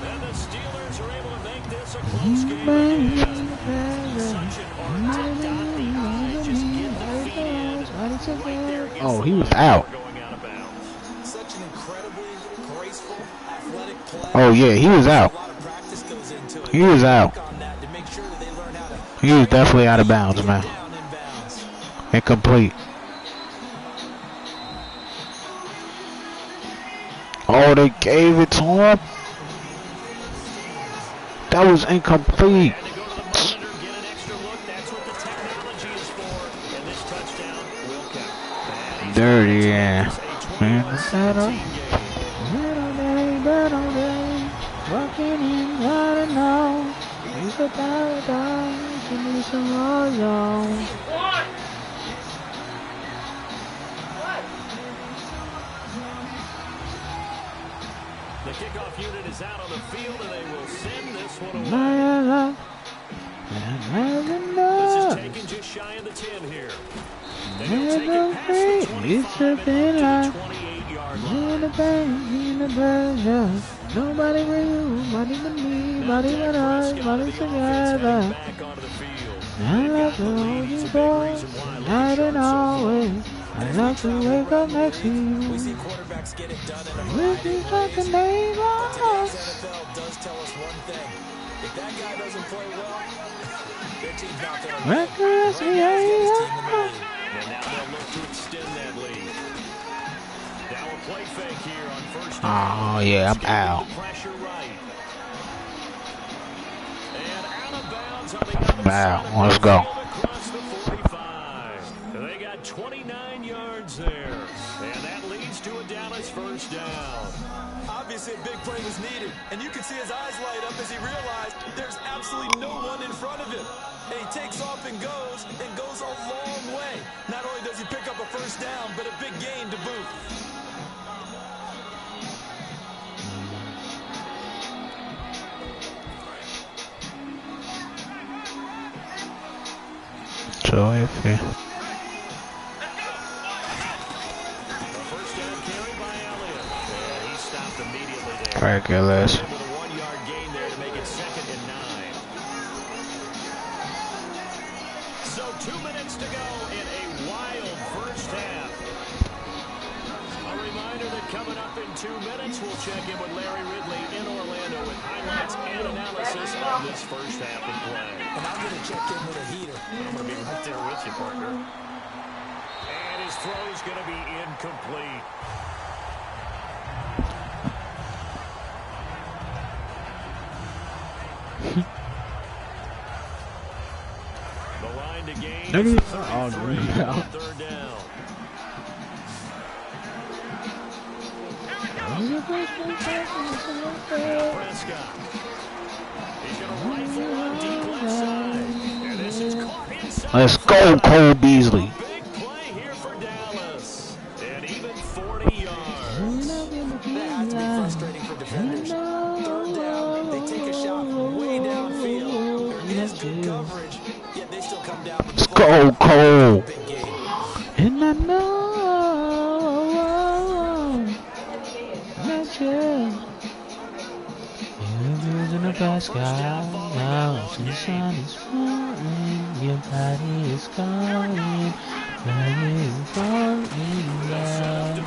S4: And the Steelers are able to make this a close game again. Such an art to dot the I, just get the feet in. Right there against
S1: Oh, he was out.
S4: going out of bounds.
S3: Such an incredibly graceful, athletic play.
S1: Oh, yeah, he was out.
S3: A lot of practice goes into it.
S1: He was out.
S3: On that to make sure that they learn how to
S1: He was definitely out of bounds, man.
S3: down in bounds.
S1: Incomplete. Oh, they gave it to him. That was incomplete.
S4: And to go to the monitor, get an extra look. That's what the technology is for. And this touchdown will count.
S1: Dirty, yeah.
S7: Walking in, I don't know. It's a paradise. You need some more zone.
S4: The kickoff unit is out on the field, and they will send this one away. This is taken just shy of the 10 here. They'll take it past the 25 and up to the 28-yard line.
S7: Nobody but you, nobody but me, nobody but us, nobody together.
S4: Back onto the field.
S7: I love to hold you close, night and always. I'd love to wake up next to you.
S3: We see quarterbacks get it done in a
S7: With
S3: variety
S7: you
S3: of
S7: like a
S3: ways.
S7: neighbor.
S3: But today's NFL does tell us one thing. If that guy doesn't play well, their team's not going to win.
S7: Reckless
S3: Right now, he's got his team in the
S7: behavior.
S3: lead.
S4: And now they'll look to extend that lead. Now a play fake here on first down.
S1: Oh, yeah, I'm out.
S4: Pressure right. And out of bounds on the other
S1: Wow,
S4: side of
S1: let's
S4: the
S1: go.
S4: field across the 45. They got 29 yards there. And that leads to a Dallas first down.
S3: Obviously, a big play was needed, and you can see his eyes light up as he realized there's absolutely no one in front of him. And he takes off and goes a long way. Not only does he pick up a first down, but a big gain to boot.
S1: So iffy.
S4: First down carry by Elliott. And he stopped immediately there.
S1: Ridiculous.
S4: With a 1-yard gain there to make it 2nd and 9. So 2 minutes to go in a wild first half. A reminder that coming up in 2 minutes, we'll check in with Larry Ridley in Orlando with highlights and analysis of this first half of play.
S3: And I'm going to check in with a heater.
S4: I'm going to be right there with you, partner. And his throw is going to be incomplete. The line to gain is 33 on 3rd down. Prescott. He's going to rifle on deep left side. And this is caught inside.
S1: Let's go, Cole Beasley.
S4: Big play here for Dallas. And even 40 yards.
S3: That has to be frustrating for defenders. 3rd down, they take a shot way downfield. There is good coverage, yet they still come down with the
S1: Go, Cole.
S3: big gain.
S7: And I know that you're in the best guy. Now the sun is falling, your body is calling, body is falling now.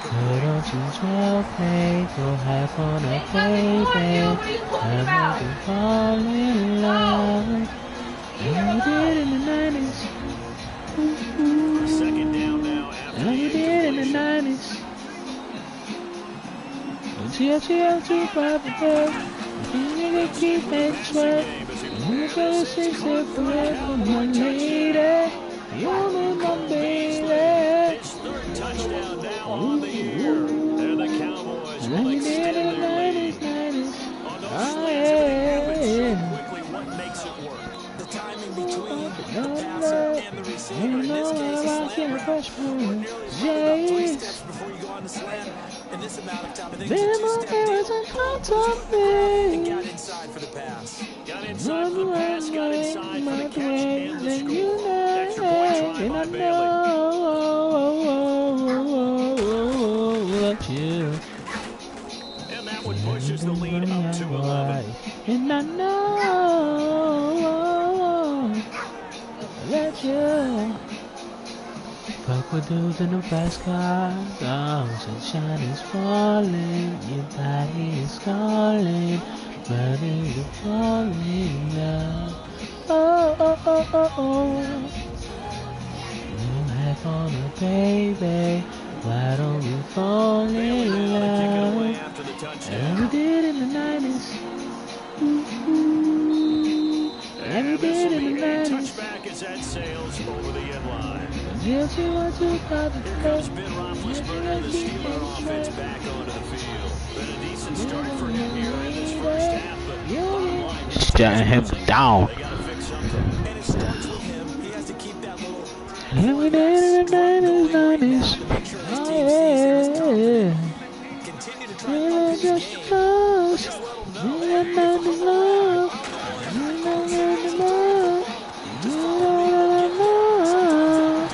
S7: Put on some 12 play, go half on a baby. I'm like to fall in love. And you did in the 90s.
S4: Second down now after
S7: And you
S4: the
S7: did in the
S4: incompletion.
S7: 90s. TLTL 2 you can keep it sweat. You gotta say separate from my lady. You're my baby.
S4: His 3rd touchdown now on the year. And the Cowboys
S7: And
S4: will
S7: you did
S4: extend
S7: in the
S4: their lead.
S7: 90s.
S4: On those
S7: Oh,
S4: slants, everything happens so
S7: yeah.
S4: quickly. What makes it work?
S3: The timing between the passer and the receiver. In this case, a slant route. Ordinarily, it's probably about 3 steps before you go on the slant. In this amount of time, I think it's a 2-step deal. And got inside for the pass.
S4: Got inside for the pass, got inside for the catch, and the score. Extra point try by Bailey. And that one pushes the lead up to 11.
S7: And I know that you fuck with dudes in the fast car. Oh, sunshine is falling, your body is calling, body is falling now. Oh, oh, oh, oh, oh. You have on a baby, why don't you fall
S4: Bailey
S7: in
S4: now to kick it away
S7: love?
S4: after the
S7: And
S4: touchdown.
S7: we did in the 90s. And we
S4: And this
S7: did
S4: will
S7: in
S4: be
S7: the
S4: a
S7: 90s.
S4: touchback as that sails over the end line.
S7: Yes, you want to pop it.
S4: Here comes Ben Roethlisberger, the Steeler offense back onto the field. Been a decent start for him here in this first half, but bottom line,
S1: Shutting him down.
S4: they got to fix something.
S3: And it starts with him. He has to keep that little
S7: And we did in the 90s, 90s.
S3: to make sure his
S7: Oh,
S3: team sees him as
S7: yeah.
S3: confident. Continue to try and
S7: Yeah,
S3: up his
S7: just
S3: game.
S7: close.
S3: Just let him
S7: You
S3: know.
S7: got nothing love. You got nothing love. You got nothing love.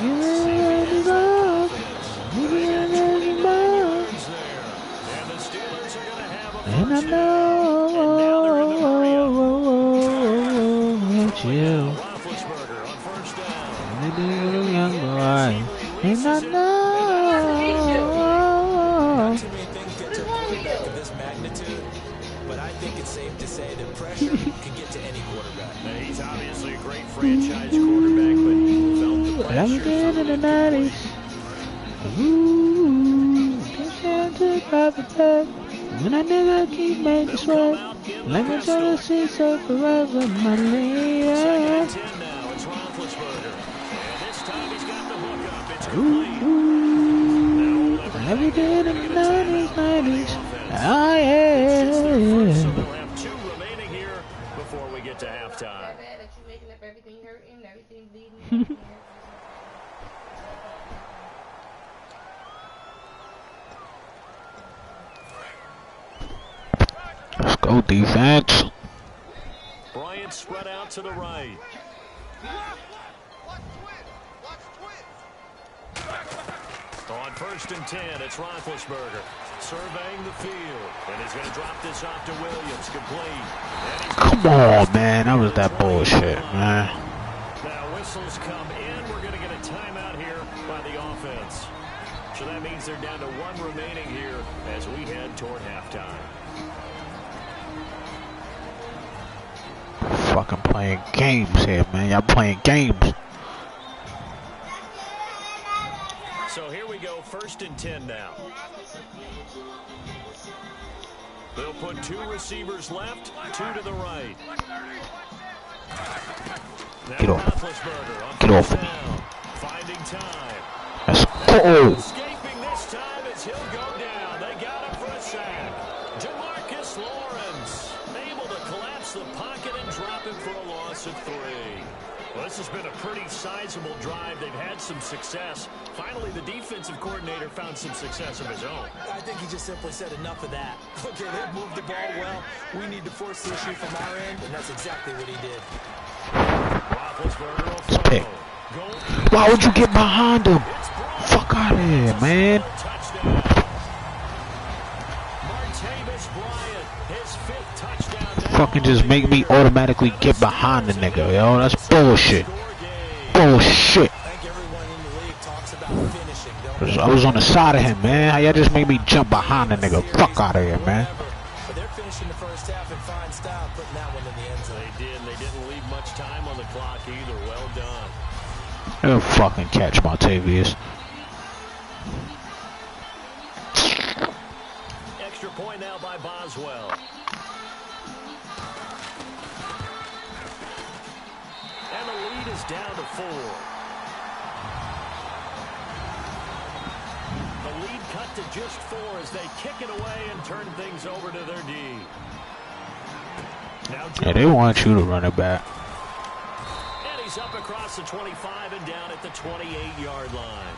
S7: You got nothing love. You got nothing love.
S4: And the Steelers are going to have a
S7: And I
S4: first down.
S7: know that you.
S4: Roethlisberger on
S7: Little young boy. And I know.
S3: Not too many things get to a quarterback of this magnitude, but I think it's safe to say that pressure can get to any quarterback.
S4: He's obviously a great franchise quarterback, but he felt the
S7: Like we
S4: pressure.
S7: did in the 90s. Ooh, can't to private jet. When a nigga keep making sweat. Like I'm trying to see so forever, my lady.
S4: Second and 10 now. It's Roethlisberger. And this time he's got the hook up. It's complete.
S7: Like we did in the 90s. Oh, yeah.
S4: So we'll have 2 remaining here before we get to halftime.
S5: That you waking up, everything hurting, everything bleeding.
S1: Let's go, defense.
S4: Bryant spread out to the right. On 1st and 10, it's Roethlisberger surveying the field, and he's going to drop this off to Williams, complete.
S1: Come on, man. That was that bullshit, man.
S4: Now whistles come in. We're going to get a timeout here by the offense. So that means they're down to 1 remaining here as we head toward halftime.
S1: Fucking playing games here, man. Y'all playing games.
S4: So here we go, 1st and 10 now. They'll put 2 receivers left, 2 to the right. Now
S1: Get off.
S4: Roethlisberger on
S1: Get off
S4: first
S1: me.
S4: down, finding time.
S1: Let's go.
S4: Escaping this time as he'll go down. They got him for a sack. Jamarcus Lawrence able to collapse the pocket and drop him for a loss of 3. Well, this has been a pretty sizable drive. They've had some success. Finally, the defensive coordinator found some success of his own.
S3: I think he just simply said enough of that. Okay, they've moved the ball well. We need to force the issue from our end, and that's exactly what he did.
S4: Roethlisberger will
S1: It's pick.
S4: throw. Goal.
S1: Why would you get behind him?
S4: It's Bryant.
S1: Fuck out of here, man.
S4: Touchdown. Martavis Bryant, his 5th touchdown. now.
S1: Fucking just make me automatically get behind the nigga, yo. That's bullshit. Bullshit.
S3: I think everyone in the league talks about finishing, don't they?
S1: I was on the side of him, man. How y'all just make me jump behind the nigga? Fuck out of here, man.
S3: But they're finishing the first half in fine style, putting that one in the end zone.
S4: They did. They didn't leave much time on the clock either. Well done.
S1: He'll fucking catch Martavius.
S4: Extra point now by Boswell. And the lead is down to 4. The lead cut to just 4 as they kick it away and turn things over to their D. Now
S1: Yeah, they want you to run it back.
S4: and he's up across the 25 and down at the 28-yard line.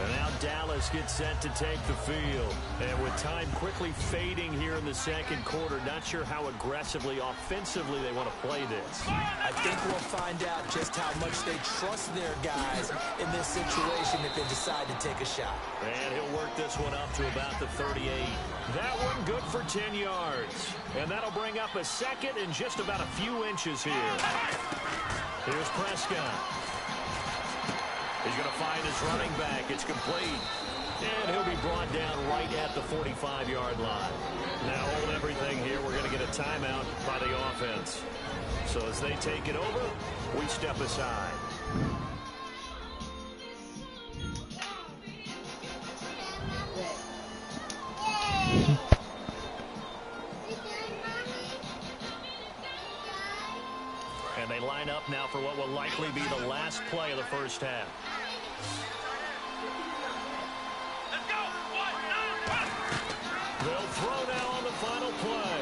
S4: And now Dallas gets set to take the field. And with time quickly fading here in the second quarter, not sure how aggressively, offensively they want to play this.
S3: I think we'll find out just how much they trust their guys in this situation if they decide to take a shot.
S4: And he'll work this one up to about the 38. That one good for 10 yards. And that'll bring up a second and just about a few inches here. Here's Prescott. He's going to find his running back. It's complete. And he'll be brought down right at the 45-yard line. Now hold everything here. We're going to get a timeout by the offense. So as they take it over, we step aside. And they line up now for what will likely be the last play of the first half. They'll throw now on the final play.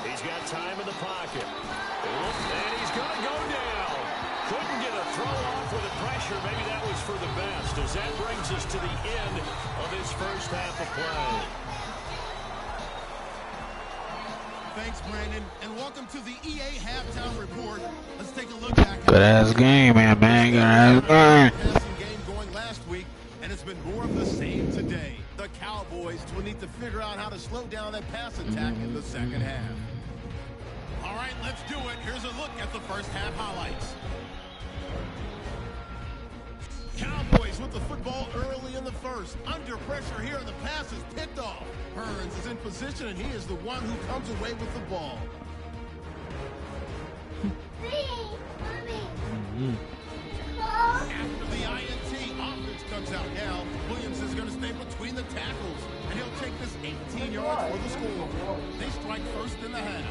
S4: He's got time in the pocket. And he's going to go down. Couldn't get a throw off with the pressure. Maybe that was for the best, as that brings us to the end of this first half of play.
S2: Thanks, Brandon, and welcome to the EA Halftime Report. Let's take a look back.
S1: Good ass game, man. Good ass game.
S2: Passing game going last week, and it's been more of the same today. The Cowboys will need to figure out how to slow down that pass attack in the second half. All right, let's do it. Here's a look at the first half highlights. Cowboys with the football early in the first. Under pressure here, and the pass is picked off. Burns is in position, and he is the one who comes away with the ball. After the INT, offense comes out now. Williams is going to stay between the tackles, and he'll take this 18 yards for the score. They strike first in the half.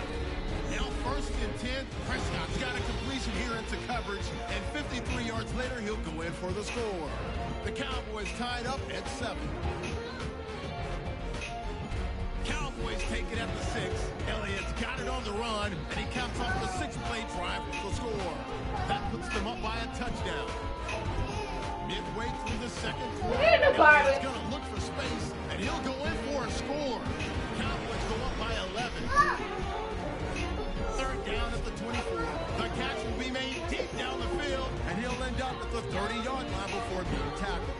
S2: Now first and 10, Prescott's got a completion here into coverage, and 53 yards later, he'll go in for the score. The Cowboys tied up at 7. Cowboys take it at the 6. Elliott's got it on the run, and he caps off the 6-play drive for the score. That puts them up by a touchdown. Midway through the second quarter, Elliott's going to look for space, and he'll go in for a score. Cowboys go up by 11. Third down at the 24. The catch will be made deep down the field, and he'll end up at the 30-yard line before being tackled.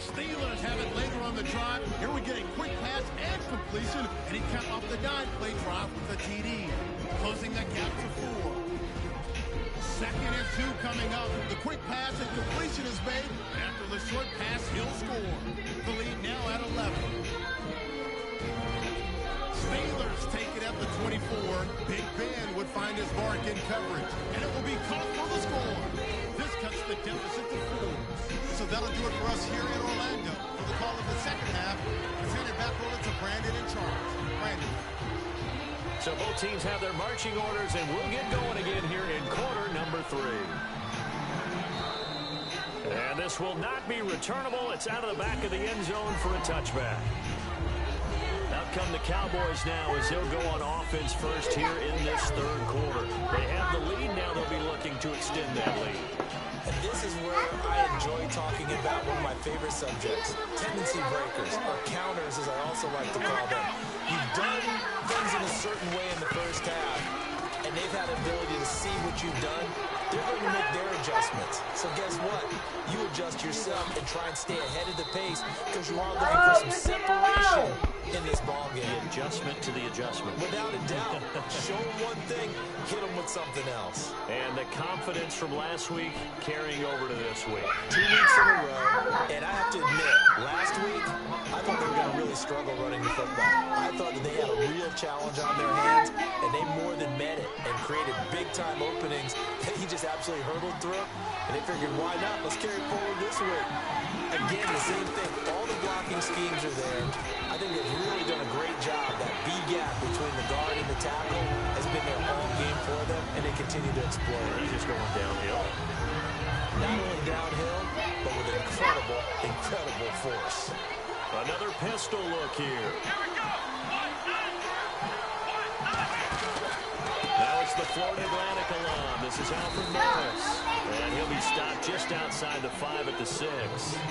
S2: Steelers have it later on the drive. Here we get a quick pass and completion, and he capped off the 9-play drive with a TD, closing the gap to 4. Second and 2 coming up. The quick pass and completion is made. After the short pass, he'll score. The lead now at 11. Steelers take it at the 24. Big Ben would find his mark in coverage, and it will be caught for the score. This cuts the deficit to 4. So that'll do it for us here in Orlando. For the call of the second half, let's hand it back over to Brandon in charge. Brandon.
S4: So both teams have their marching orders, and we'll get going again here in quarter number 3. And this will not be returnable. It's out of the back of the end zone for a touchback. Out come the Cowboys now as they'll go on offense first here in this third quarter. They have the lead now. They'll be looking to extend that lead.
S3: And this is where I enjoy talking about one of my favorite subjects, tendency breakers, or counters as I also like to call them. You've done things in a certain way in the first half, and they've had the ability to see what you've done. They're going to make their adjustments. So guess what? You adjust yourself and try and stay ahead of the pace because you are looking for some separation in this ball game.
S4: The adjustment to the adjustment.
S3: Without a doubt. Show them one thing, hit them with something else.
S4: And the confidence from last week carrying over to this week.
S3: 2 weeks in a row, and I have to admit, last week, I thought they were going to really struggle running the football. I thought that they had a real challenge on their hands, and they more than met it and created big-time openings that he just absolutely hurtled through. And they figured, why not? Let's carry it forward this week. Again, the same thing. All the blocking schemes are there. I think they've really done a great job. That B-gap between the guard and the tackle has been there all game for them, and they continue to exploit.
S4: He's just going downhill.
S3: Not only downhill, but with incredible, incredible force.
S4: Another pistol look here. Now it's the Florida Atlantic alum. This is Alfred Morris. And he'll be stopped just outside the 5 at the 6.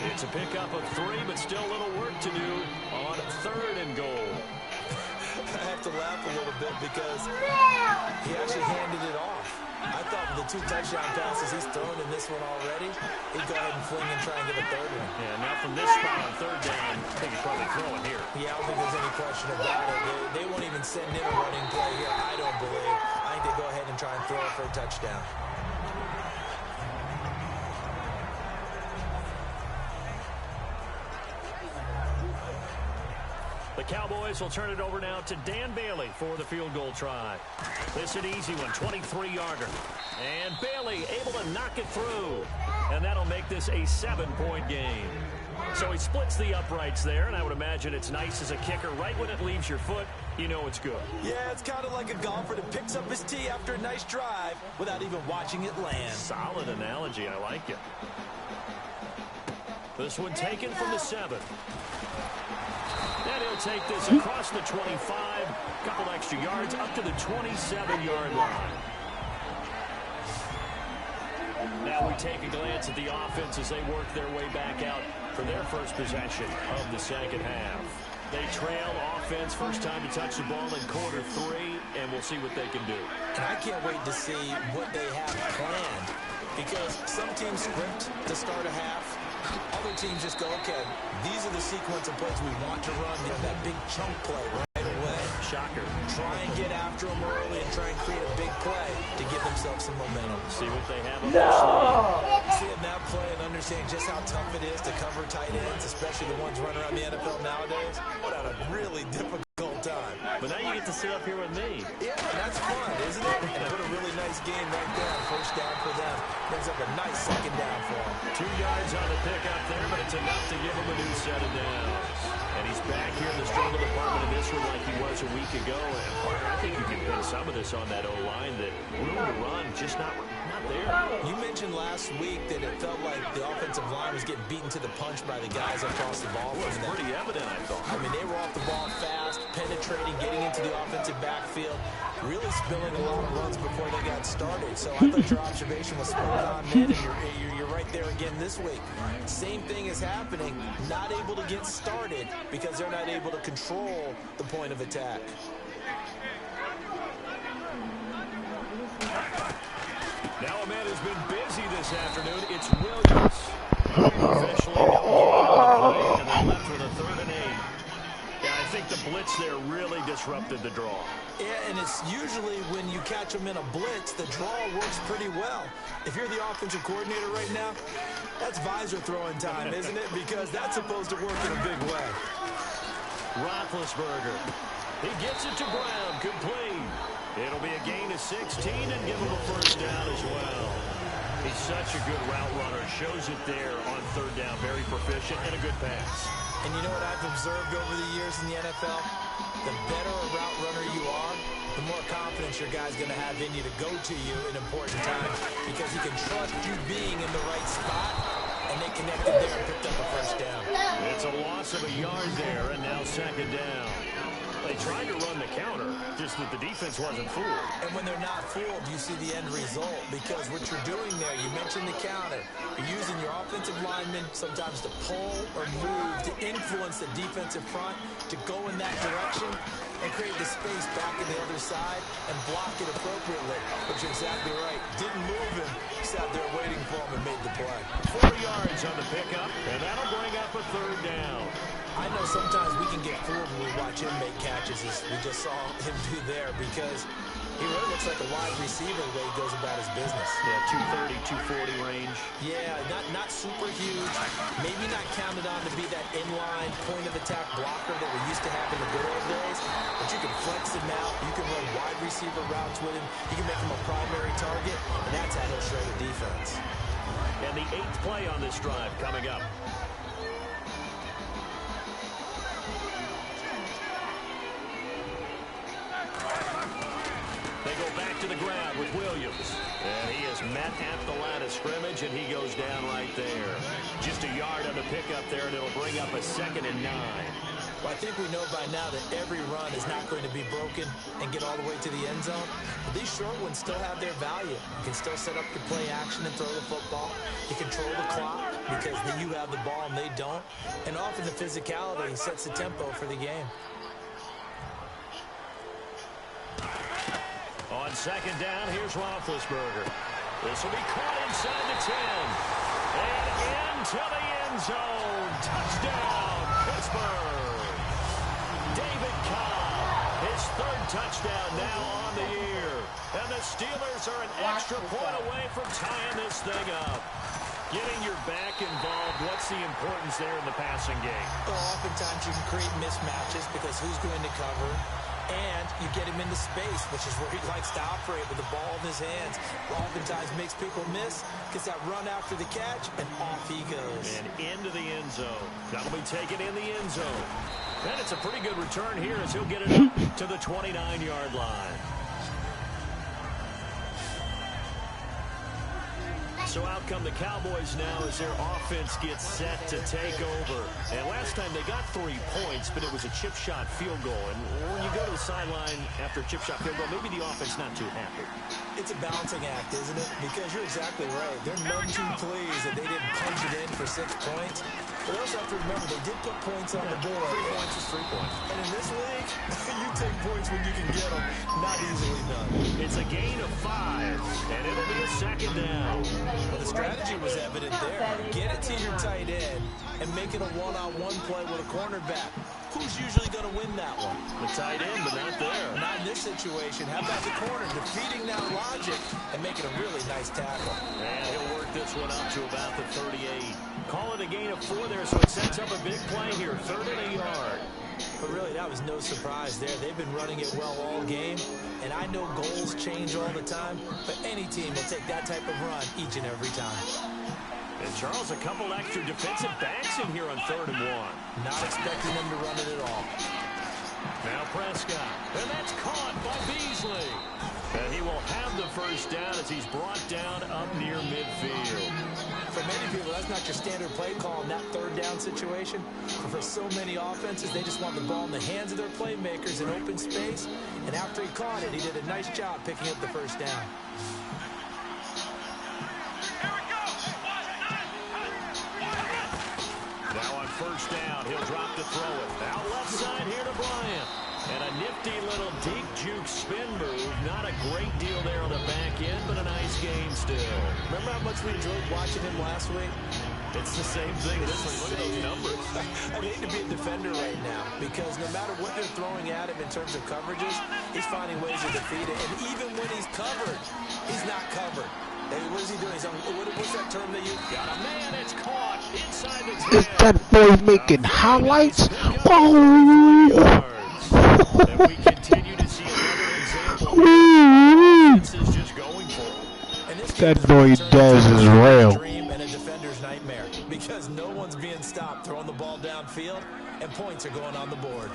S4: It's a pickup of 3, but still a little work to do on 3rd and goal.
S3: I have to laugh a little bit because he actually handed it off. I thought with the 2 touchdown passes he's thrown in this one already, he'd go ahead and fling and try and get a 3rd one.
S4: Yeah, now from this spot on 3rd down, I think he's probably throwing here.
S3: Yeah, I don't think there's any question about it. They won't even send in a running play here, I don't believe. I think they go ahead and try and throw it for a touchdown.
S4: The Cowboys will turn it over now to Dan Bailey for the field goal try. This an easy one, 23-yarder. And Bailey able to knock it through. And that'll make this a 7-point game. So he splits the uprights there, and I would imagine it's nice as a kicker. Right when it leaves your foot, you know it's good.
S3: Yeah, it's kind of like a golfer that picks up his tee after a nice drive without even watching it land.
S4: Solid analogy. I like it. This one taken from the 7. And he'll take this across the 25, a couple extra yards, up to the 27-yard line. Now we take a glance at the offense as they work their way back out for their first possession of the second half. They trail offense, first time to touch the ball in quarter 3, and we'll see what they can do.
S3: And I can't wait to see what they have planned, because some teams script to start a half. Other teams just go, okay, these are the sequence of plays we want to run. Get that big chunk play right away.
S4: shocker.
S3: Try and get after them early and try and create a big play to give themselves some momentum.
S4: See what they have up their sleeve.
S3: Seeing that play and understand just how tough it is to cover tight ends, especially the ones running around the NFL nowadays, what a really difficult time.
S4: But now you get to sit up here with me.
S3: Yeah, that's fun, isn't it? And put a really nice game right there on first down for them. Brings up a nice second down for them.
S4: 2 yards on the pickup there, but it's enough to give him a new set of downs. And he's back here in the struggle department in this one like he was a week ago. And partner, I think you can pin some of this on that O-line, that room to run just not there.
S3: You mentioned last week that it felt like the offensive line was getting beaten to the punch by the guys across the ball.
S4: It was pretty evident, I thought.
S3: I mean, they were off the ball fast, penetrating, getting into the offensive backfield, really spilling a lot of runs before they got started. So I thought your observation was spot on, man, and you're right there again this week. Same thing is happening, not able to get started because they're not able to control the point of attack.
S4: Now a man who's been busy this afternoon. It's Williams. Officially and they're left with a 3rd and 8. Yeah, I think the blitz there really disrupted the draw.
S3: Yeah, and it's usually when you catch them in a blitz, the draw works pretty well. If you're the offensive coordinator right now, that's visor throwing time, isn't it? Because that's supposed to work in a big way.
S4: Roethlisberger. He gets it to Brown. Complete. It'll be a gain of 16 and give him a first down as well. He's such a good route runner. Shows it there on 3rd down. Very proficient and a good pass.
S3: And you know what I've observed over the years in the NFL? The better a route runner you are, the more confidence your guy's going to have in you to go to you in important times because he can trust you being in the right spot, and they connected there and picked up a first down.
S4: It's a loss of a yard there, and now 2nd down. They tried to run the counter, just that the defense wasn't fooled.
S3: And when they're not fooled, you see the end result because what you're doing there, you mentioned the counter. You're using your offensive linemen sometimes to pull or move, to influence the defensive front, to go in that direction and create the space back on the other side and block it appropriately. But you're exactly right. Didn't move him, sat there waiting for him and made the play.
S4: 4 yards on the pickup, and that'll bring up a 3rd down.
S3: I know sometimes we can get fooled when we watch him make catches, as we just saw him do there, because he really looks like a wide receiver the way he goes about his business.
S4: Yeah, 230, 240 range.
S3: Yeah, not super huge. Maybe not counted on to be that inline point-of-attack blocker that we used to have in the good old days, but you can flex him out. You can run wide receiver routes with him. You can make him a primary target, and that's how he'll shred a defense.
S4: And the 8th play on this drive coming up. They go back to the ground with Williams. And he is met at the line of scrimmage, and he goes down right there. Just a yard on the pickup there, and it'll bring up a 2nd and 9.
S3: Well, I think we know by now that every run is not going to be broken and get all the way to the end zone. But these short ones still have their value. You can still set up your play action and throw the football. You control the clock because you have the ball and they don't. And often the physicality sets the tempo for the game.
S4: On 2nd down, here's Roethlisberger. This will be caught inside the 10. And into the end zone. Touchdown, Pittsburgh. David Cobb, his 3rd touchdown now on the year. And the Steelers are an extra point away from tying this thing up. Getting your back involved, what's the importance there in the passing game?
S3: Well, oftentimes you can create mismatches because who's going to cover? And you get him into space, which is where he likes to operate with the ball in his hands. Oftentimes makes people miss, gets that run after the catch, and off he goes.
S4: And into the end zone. That'll be taken in the end zone. And it's a pretty good return here as he'll get it up to the 29-yard line. So out come the Cowboys now as their offense gets set to take over. And last time they got 3 points, but it was a chip shot field goal. And when you go to the sideline after a chip shot field goal, maybe the offense not too happy.
S3: It's a balancing act, isn't it? Because you're exactly right. They're none too pleased that they didn't punch it in for 6 points. But also have to remember, they did put points on the board.
S4: 3 points is 3 points.
S3: And in this league, you take points when you can get them. Not easily done.
S4: It's a gain of 5, and it'll be a 2nd down.
S3: Well, the strategy was evident there. Get it to your tight end and make it a one-on-one play with a cornerback. Who's usually going to win that one?
S4: The tight end, but not there.
S3: Not in this situation. How about the corner defeating that logic and making a really nice tackle?
S4: And he'll work this one up to about the 38. Call it a gain of 4 there, so it sets up a big play here. 3rd and a yard.
S3: But really, that was no surprise there. They've been running it well all game. And I know goals change all the time, but any team will take that type of run each and every time.
S4: And Charles, a couple extra defensive backs in here on 3rd and 1.
S3: Not expecting them to run it at all.
S4: Now Prescott, and that's caught by Beasley. And he will have the first down as he's brought down up near midfield.
S3: For many people, that's not your standard play call in that 3rd down situation. For so many offenses, they just want the ball in the hands of their playmakers in open space. And after he caught it, he did a nice job picking up the first down.
S4: Now on first down, he'll drop to throw it. Out left side here to Bryant. And a nifty little deep juke spin move. Not a great deal there on the back end, but a nice game still.
S3: Remember how much we enjoyed watching him last week?
S4: It's the same thing this week. Look at those numbers.
S3: I hate to be a defender right now because no matter what they're throwing at him in terms of coverages, he's finding ways to defeat it. And even when he's covered, he's not covered. Hey, what is he doing? What's that term that you
S4: got? A man, it's caught inside the 10.
S1: Is that boy making highlights? Oh!
S4: And we continue to see another example. This is just going for it.
S1: That boy Dez is real.
S3: Dream and a defender's nightmare because no one's being stopped throwing the ball downfield and points are going on the board.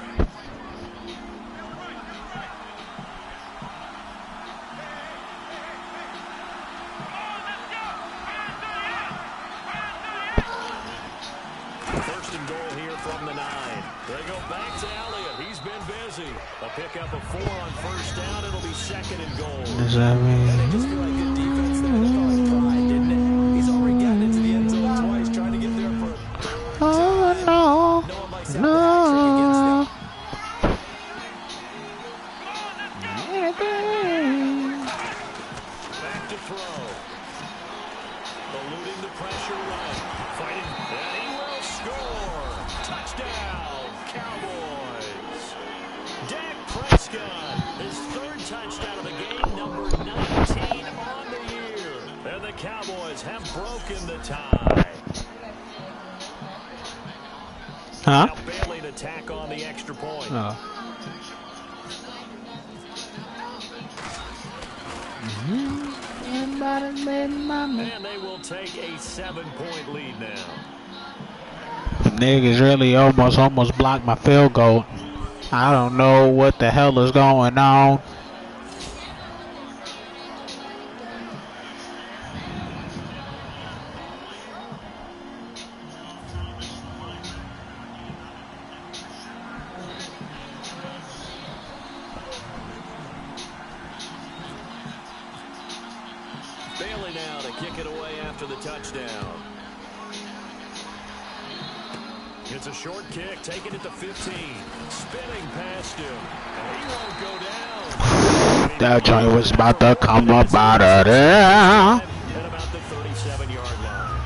S4: First and goal here from the 9. They go back to Elliott. He's been busy. A pickup of 4 on first down. It'll be 2nd and goal.
S1: Does that mean?
S3: And they just feel like good defense there. They call it pride, didn't it? He's already gotten into the end zone twice trying to get there for a third time.
S1: Oh, no.
S3: No one likes that trick against them.
S4: Back to throw. Eluding the pressure right. Fighting. And he will score. Touchdown, Cowboys. Dak Prescott, his 3rd touchdown of the game, number 19 on the year. And the Cowboys have broken the tie.
S1: Huh?
S4: Now Bailey to tack on the extra point.
S1: Oh.
S4: And they will take a 7-point lead now.
S1: Niggas really almost blocked my field goal. I don't know what the hell is going on.
S4: Bailey now to kick it away after the touchdown. It's a short kick, taking it to 15. Spinning past him. And he won't go down.
S1: That joint was about to come up out of there.
S4: At about the 37-yard line.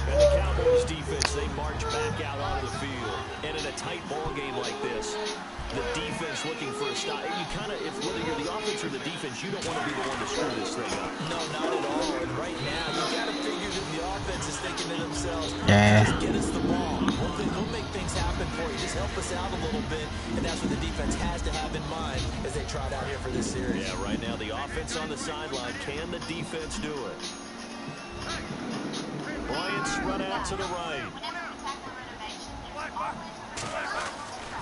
S4: And the Cowboys defense, they march back out onto the field. And in a tight ball game like this, the defense looking for a stop. You kind of, whether you're the offense or the defense, you don't want to be the one to screw this thing up.
S3: No, not at all. And right now, you got to figure that the offense is thinking to themselves,
S1: Yeah.
S3: just get us the ball. We'll make things happen for you. Just help us out a little bit. And that's what the defense has to have in mind as they trot out here for this series.
S4: Yeah, right now the offense on the sideline. Can the defense do it? Bryant spread out to the right.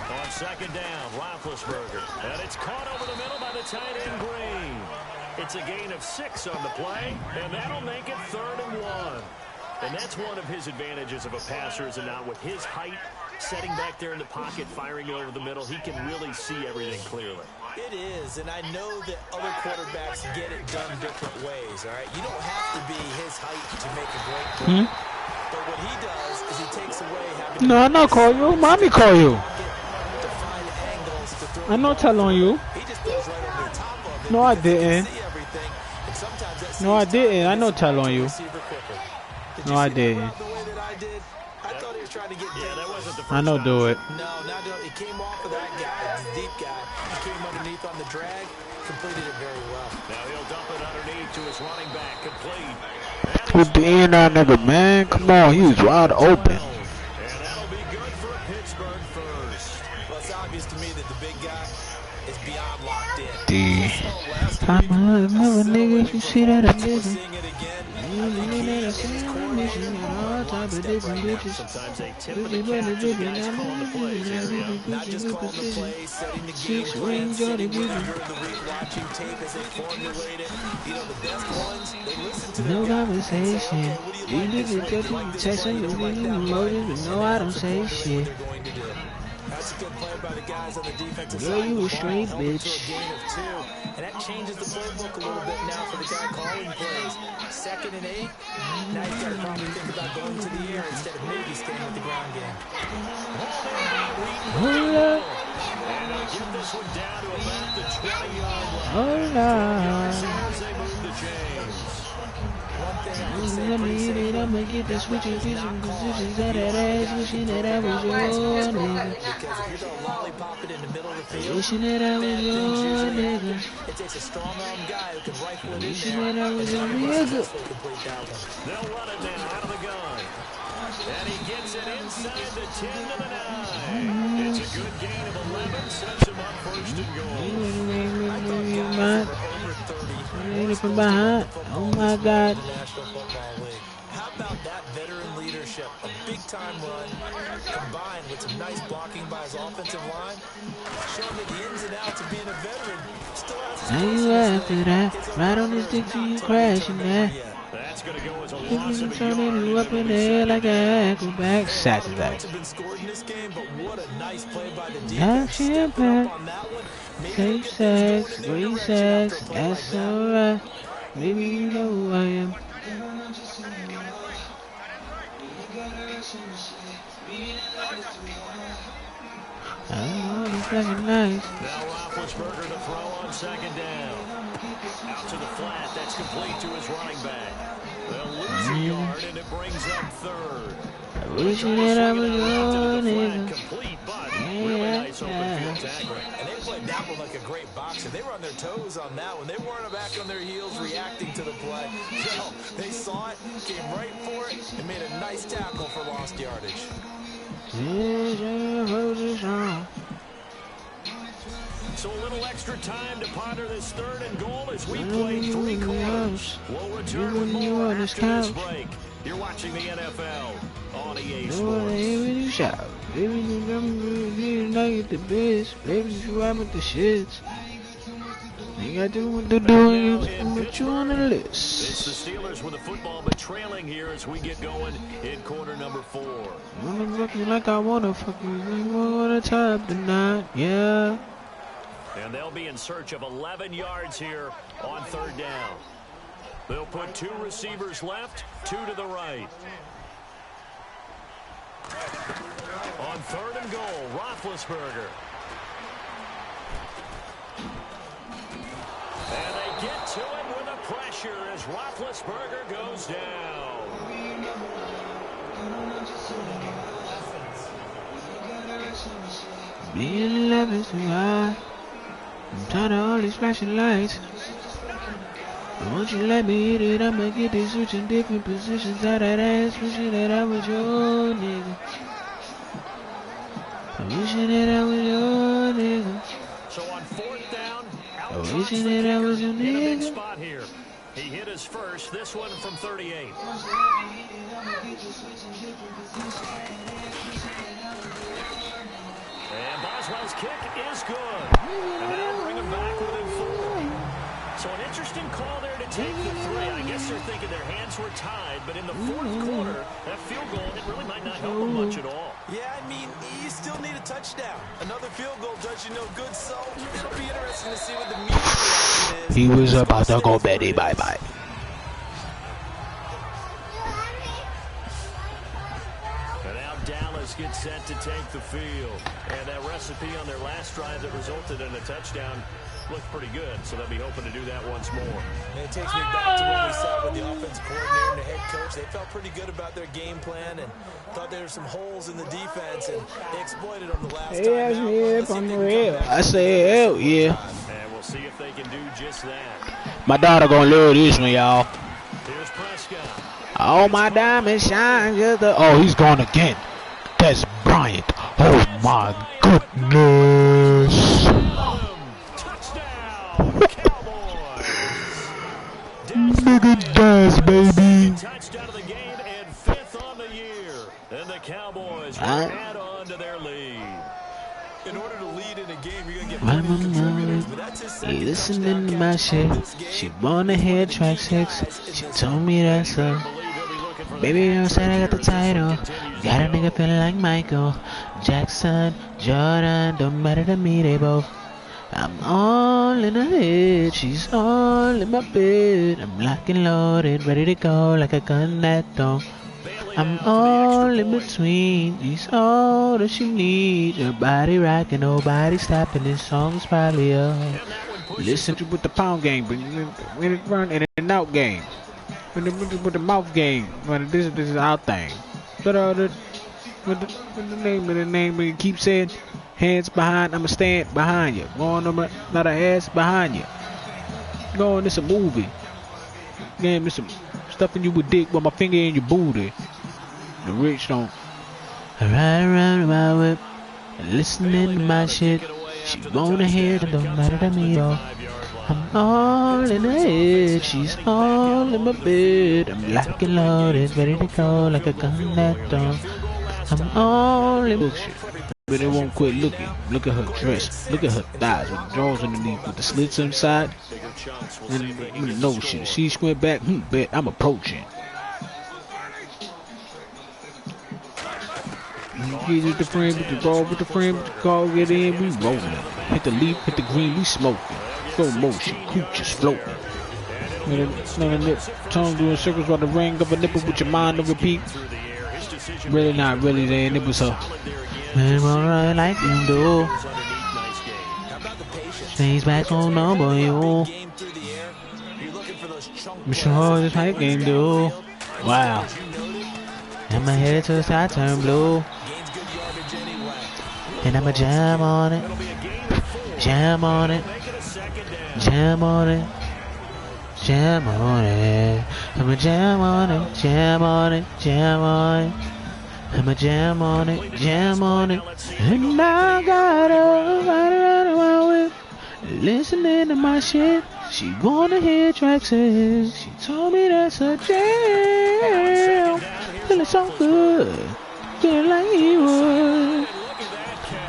S4: On second down, Roethlisberger. And it's caught over the middle by the tight end, Green. It's a gain of 6 on the play, and that'll make it 3rd and 1. And that's one of his advantages of a passer, is not with his height, setting back there in the pocket, firing it over the middle. He can really see everything clearly.
S3: It is, and I know that other quarterbacks get it done different ways, all right? You don't have to be his height to make a great play. But what he does is he takes away having
S1: No, I know call you. Mommy call you.
S3: to find angles to throw.
S1: I know tell on you.
S3: He just goes right over the top of it.
S1: No, I
S3: because he can
S1: didn't.
S3: see everything, and sometimes that
S1: No, I
S3: seems
S1: didn't. I know
S3: to
S1: tell on you.
S3: receiver quicker. Did
S1: No,
S3: you
S1: I
S3: see that
S1: didn't.
S3: route the way that I did? I thought he was trying to get
S4: Yeah, that wasn't the
S7: I know, do it.
S3: No, not do it. It came off of that guy, the deep guy. He came underneath on the drag, completed it very well.
S4: Now he'll dump it underneath to his running back, complete.
S1: With the end that nigga, man. Come on, he was wide open.
S4: And that'll be good for a Pittsburgh first.
S3: Well, it's obvious to me that the big guy is beyond locked in.
S1: Time I remember, nigga, you see that
S3: We're
S1: nigga.
S3: seeing it again.
S4: Sometimes they tip of the cap to the guys calling the plays here.
S3: Not just calling the plays, setting the game plan, sitting with you during the week, watching tape as they formulate it. You know, the best ones, they listen to
S7: No
S3: their guys and say,
S7: conversation.
S3: okay, what do
S7: You
S3: you like this
S7: niggas
S3: way?
S7: just
S3: Do you like this
S7: text
S3: play?
S7: me,
S3: Do you like
S7: you
S3: that
S7: emojis,
S3: play?
S7: but no, I don't say
S3: Formulate
S7: shit.
S3: what they're going to do. That's a good play by the guys on the defensive
S7: Girl,
S3: side.
S7: you
S3: of
S7: a
S3: the ball,
S7: straight
S3: held it to
S7: bitch.
S3: a gain of 2. And that changes the playbook a little bit now for the guy calling plays. 2nd and 8. Now he's got to probably think about going to the air instead of maybe staying with the ground game.
S7: Hold up,
S4: And they'll get this one down to about the 20-yard line.
S7: hold up.
S4: As they move the chains.
S3: One thing I can say
S7: Let
S3: pretty
S7: me hit it,
S3: safely,
S7: I'ma get the
S3: that
S7: switching
S3: route is not
S7: vision
S3: called
S7: positions out of that ass, wishing that I was your nigga.
S3: because if you're going to lollipop it in the middle of the field,
S7: Wishing that I was
S3: bad things
S7: your
S3: usually
S7: nigga.
S3: happen. It takes a strong-armed guy who can rifle it in
S7: Wishing
S3: there
S7: that I
S3: and
S7: was your
S3: try to
S7: nigga.
S3: successfully complete that one.
S4: They'll run it now out of the gun. And he gets it inside the 10 to the 9. It's a good gain of 11, sets him up first and goal.
S3: Guys were over 30
S7: From behind. Oh my God.
S3: National Football League. How about that veteran leadership? A big-time run combined with some nice blocking by his offensive line. Showing me the ins and outs of being a veteran. Still has his
S7: Now
S3: place
S7: you
S3: in this
S7: after
S3: league.
S7: that.
S3: Kids over
S7: Right on
S3: there
S7: this dick till you
S3: not
S7: crashing
S3: turned
S7: there.
S3: over yet.
S4: That's going to go as a
S7: Keep
S4: loss of a
S7: turning
S4: yard.
S7: you up in the air like an acrobat.
S3: A lot of
S7: Saturday.
S3: points have been scored in this game, but what a nice play by the defense.
S7: Action
S3: Stepping up
S7: pack.
S3: on that one. Maybe they'll
S7: Take
S3: get things
S7: sex,
S3: going in their
S7: free
S3: direction
S7: sex.
S3: after a play like
S7: That's
S3: that.
S7: alright. Maybe you know who I am. Oh, it's fucking nice.
S4: Now Roethlisberger to throw on 2nd down. Out to the flat. That's complete to his running back. They'll lose a yard, and it brings up 3rd.
S7: Wishing that I was your
S4: Flat,
S7: nigga.
S4: complete, but really nice open field tackle.
S3: And they played that one like a great boxer. They were on their toes on that one. They weren't back on their heels reacting to the play. No, they saw it, came right for it, and made a nice tackle for lost yardage.
S4: So a little extra time to ponder this 3rd and goal as we play 3 quarters. We'll return with more after this break. You're watching the NFL on EA Sports.
S7: Baby, you shout. Baby, you like the best. Baby, you ride with the shits. You got to do what they're doing. Put you on the
S4: It's
S7: list.
S4: the Steelers with the football, but trailing here as we get going in quarter number 4.
S7: Wanna fuck you like I wanna fuck you. Like we're on top tonight. Yeah.
S4: And they'll be in search of 11 yards here on 3rd down. They'll put 2 receivers left, 2 to the right. On 3rd and goal, Roethlisberger. And they get to it with the pressure as Roethlisberger goes down.
S7: Being love is too high. I'm tired of all these flashing lights. But won't you let me hit it? I'ma get this switching different positions out of that ass. Wishing that I was your nigga. I'm wishing that I was your nigga.
S4: So on 4th down,
S7: I'm
S4: out
S7: wishing that I was your
S4: in a big
S7: nigga.
S4: spot here. He hit his first, this one from 38. And Boswell's kick is good. And that'll bring him back within 4. So an interesting call there to take the 3. I guess they're thinking their hands were tied, but in the 4th quarter, that field goal, it really might not help them much at all.
S3: Yeah, I mean, you still need a touchdown. Another field goal does you no good, so it'll be interesting to see what the media reaction is.
S1: He was about to go Betty bye-bye.
S4: And now Dallas gets set to take the field. And that recipe on their last drive that resulted in a touchdown looked pretty good, so they'll be hoping to do that once more.
S3: And it takes me back to when we saw with the offensive coordinator and the head coach. They felt pretty good about their game plan and thought there were some holes in the defense, and they exploited them the last time out.
S7: If I'm real. I say hell yeah.
S4: And we'll see if they can do just that.
S7: My daughter gonna love this one, y'all.
S4: Here's Prescott.
S7: All my diamonds shine just the. Oh, he's gone again. That's Bryant. Oh my goodness.
S4: Touchdown, Cowboys.
S7: Nigga dies, baby.
S4: Touchdown of the game and 5th on the year. And the Cowboys will add on to their lead.
S3: In order to lead in a game, you're going to get plenty of contributors, but that's his second
S7: Listening to my shit. She wanna hear track 6. She told me that's her. Baby, you said I got the title. Got a nigga feeling like Michael Jackson, Jordan. Don't matter to me, they both. I'm all in her head. She's all in my bed. I'm locked and loaded, ready to go like a gun that don't. I'm all in between. She's all that she needs. Her body rocking, nobody stopping. This song's probably up. Listen to with the pound game, but when it run in and out game. With the mouth game. This is our thing. But with the name, we keep saying hands behind. I'ma stand behind you. Going on not a ass behind you. Going, it's a movie. Game, it's some stuffing you with dick with my finger in your booty. The rich don't. I ride around my whip, listening to my shit. She wanna hear it, don't matter to me, though. I'm all in her head, she's all in my bed. I'm locked and loaded, ready to go like a gun that don't. I'm all in bullshit, but it won't quit looking. Look at her dress, look at her thighs with the drawers underneath, with the slits inside. And no shit, she squint back, bet I'm approaching. Get with the frame, with the ball, with the frame, with the car, get in, we rolling. Hit the leaf, hit the green, we smoking. Slow motion, cooches floating. Tongue doing circles while the ring of a nipple with your mind on repeat. Really not really there, and it was her. Man, alright, like you do. Stays back on number, you. I'm sure this hype game, do. Wow. And my head to the side turn blue. And I'ma jam on it. Jam on it. Jam on it. Jam on it. I'ma jam on it. Jam on it. Jam on it. I'ma jam on it. Jam on it. And I gotta ride around my whip, listening to my shit. She wanna hear track 6. She told me that's a jam. Feeling so good, feeling like he would.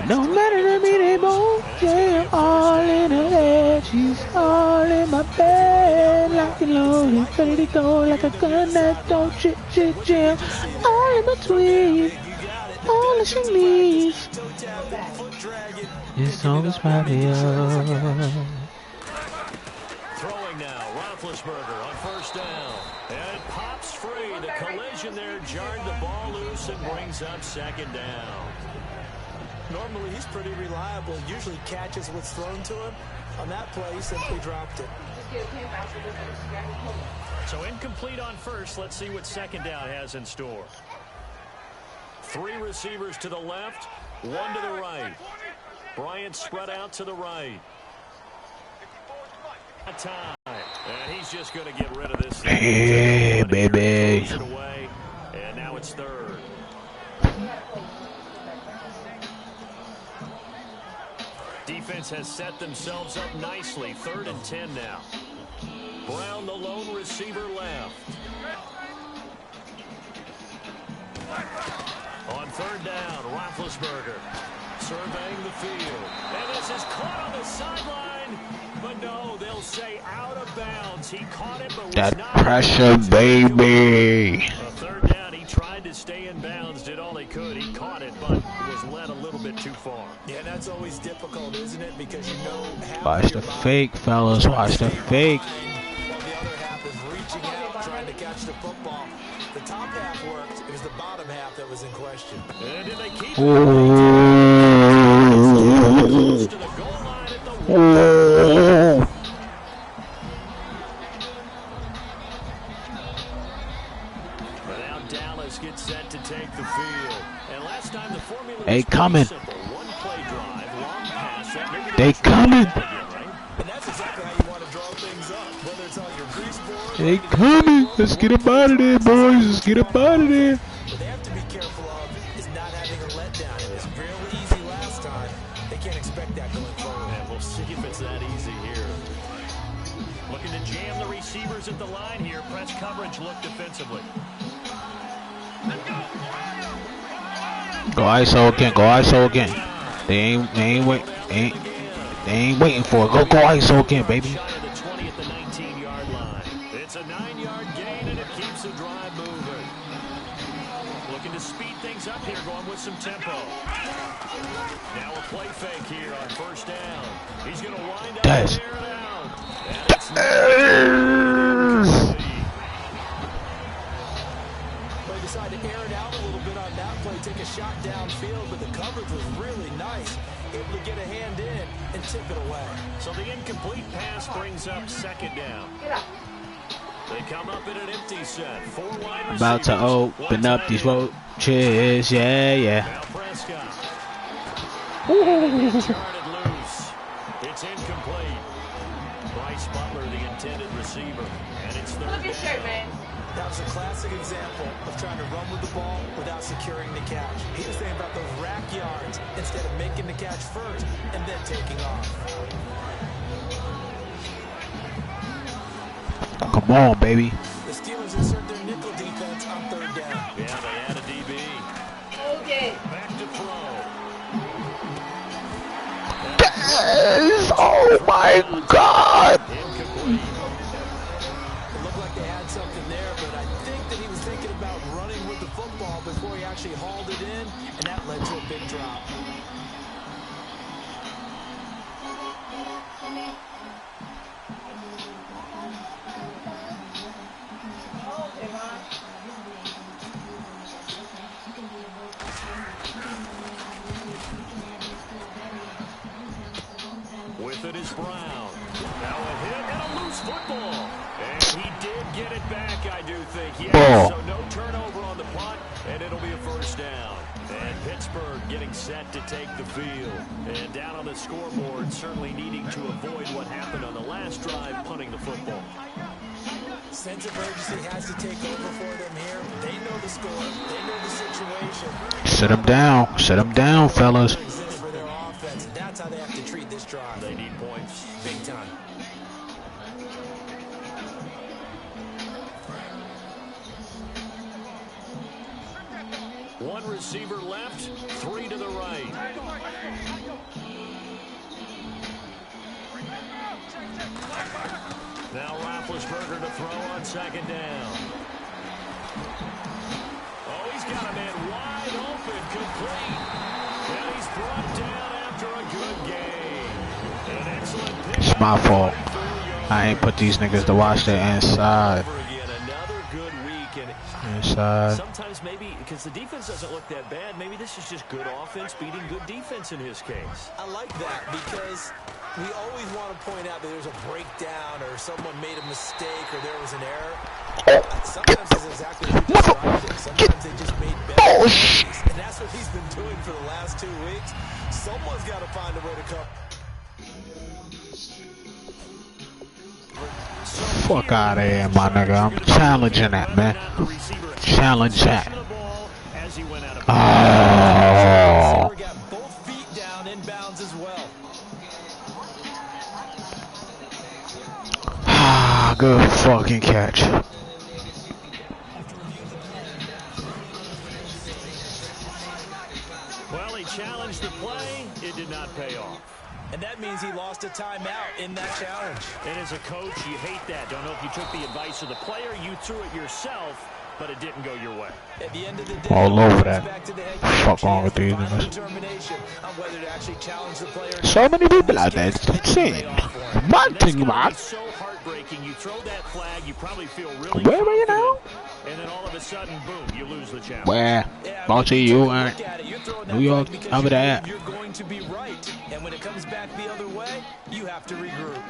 S7: No matter to me, they both jam. All in her head, she's all in my bed. Lock and loaded, ready to go like a gun that don't jam. All in between, all that she needs. This song is probably up.
S4: Throwing now, Roethlisberger on first down. And it pops free. The collision there jarred the ball loose and brings up second down.
S3: Normally, he's pretty reliable. Usually catches what's thrown to him. On that play, he simply dropped it.
S4: So incomplete on first. Let's see what second down has in store. 3 receivers to the left, 1 to the right. Bryant spread out to the right. Time. And he's just going to get rid of this thing.
S7: Hey, baby.
S4: Away, and now it's third. Defense has set themselves up nicely. 3rd and 10 now. Brown, the lone receiver, left. On 3rd down, Roethlisberger surveying the field. And this is caught on the sideline. But no, they'll say out of bounds. He caught it, but was
S7: that
S4: not
S7: pressure, baby.
S4: 3rd down, he tried to stay in bounds, did all he could. He caught it, but was led a little bit too far.
S3: Yeah, that's always difficult, isn't it? Because you know
S7: Watch the fake, fellas. Watch the fake.
S3: While the other half is reaching out, trying to catch the football. The top half worked. It was the bottom half that was in question.
S4: And did they keep
S7: Ooh.
S4: it? To the goal line at the
S1: Oh.
S4: But now Dallas gets set to take the field. And last time the formula
S1: They
S4: was
S1: coming.
S4: simple. One play drive, long pass.
S1: They coming.
S3: And that's exactly how you want to draw things up. Whether it's on your grease board,
S1: They coming. Let's get up out of there, boys. Let's get up out of there.
S3: what they have to be careful of is not having a letdown. It was fairly easy last time. They can't expect that going forward.
S4: And we'll see if it's that easy here. Looking to jam the receivers at the line here. Press coverage look defensively.
S1: Go ISO again. Go ISO again. They ain't waiting for it. Go ISO again, baby.
S4: Shot at the 20 at the 19-yard line. It's a 9-yard gain, and it keeps the drive moving. Looking to speed things up here, going with some tempo. Now a play fake here on first down. He's going to wind up and air it out.
S3: They decided to air it out a little bit on that play, take a shot downfield, but the coverage was really nice. Able to get a hand in and tip it away.
S4: So the incomplete pass brings up second down. They come up in an empty set. 4 wide receivers.
S7: About to open up these roaches. Yeah.
S4: Now Prescott. Turn it loose. It's incomplete. Bryce Butler, the intended receiver. And it's third
S5: Look at
S4: down.
S5: shirt, man.
S3: That was a classic example of trying to run with the ball without securing the catch. He was thinking about those rack yards instead of making the catch first and then taking off.
S1: Come on, baby.
S3: The Steelers insert their nickel defense on third down.
S4: Yeah, they had a DB.
S5: Okay.
S4: Back to throw.
S1: Yes! Oh my God!
S4: Incomplete.
S3: It looked like they had something there, but I think that he was thinking about running with the football before he actually hauled it in, and that led to a big drop.
S4: With it is Brown. Now a hit and a loose football. And he did get it back, I do think. Yes, so no turnover on the punt, and it'll be a first down. And Pittsburgh getting set to take the field. And down on the scoreboard, certainly needing to avoid what happened on the last drive, punting the football.
S3: Sense of urgency has to take over for them here. They know the score. They know the situation.
S1: Sit them down. Sit them down, fellas.
S3: For their offense, and that's how they have to treat this drive.
S4: They need points.
S3: Big time.
S4: One receiver left, 3 to the right. Now Roethlisberger to throw on second down. Oh, he's got a man wide open, complete. And he's brought down after a good game. An excellent pick.
S1: It's my fault. I ain't put these niggas to watch the inside.
S4: Another good week. And
S1: Inside.
S4: sometimes maybe, because the defense doesn't look that bad, maybe this is just good offense beating good defense in his case.
S3: I like that because we always want to point out that there's a breakdown or someone made a mistake or there was an error. Sometimes it's exactly what you described it. Sometimes they just made better mistakes. And that's what he's been doing for the last 2 weeks. Someone's got to find a way to come.
S1: Fuck out of here, my nigga. I'm challenging that, man. Challenge that. Oh.
S3: Got both feet down inbounds as well.
S1: Ah, good fucking catch.
S4: Well, he challenged the play. It did not pay off.
S3: And that means he lost a timeout in that challenge.
S4: And as a coach, you hate that. Don't know if you took the advice of the player. You threw it yourself. but it didn't go your way.
S3: At the end of the day,
S1: All over that.
S3: back to the head
S1: Fuck
S3: coach.
S1: wrong
S3: He
S1: with
S3: has
S1: these
S3: the final
S1: niggas.
S3: determination on whether to actually challenge the player.
S1: So many people
S3: In
S1: out there.
S3: this
S1: It's
S3: case, it
S1: insane.
S3: paid off for him.
S1: One
S4: And that's
S1: thing
S4: gonna
S1: about
S4: be so heartbreaking. You throw that flag, you probably feel really
S1: where were you
S4: confident,
S1: now?
S4: and then all of a sudden, boom, you lose the challenge.
S1: Where?
S3: Yeah,
S1: Both
S3: when
S1: of
S3: you
S1: you
S3: take a
S1: weren't
S3: look at it, you're throwing that
S1: New York
S3: flag because
S1: over
S3: you
S1: there.
S3: believe you're going to be right. And when it comes back the other way, you have to regroup.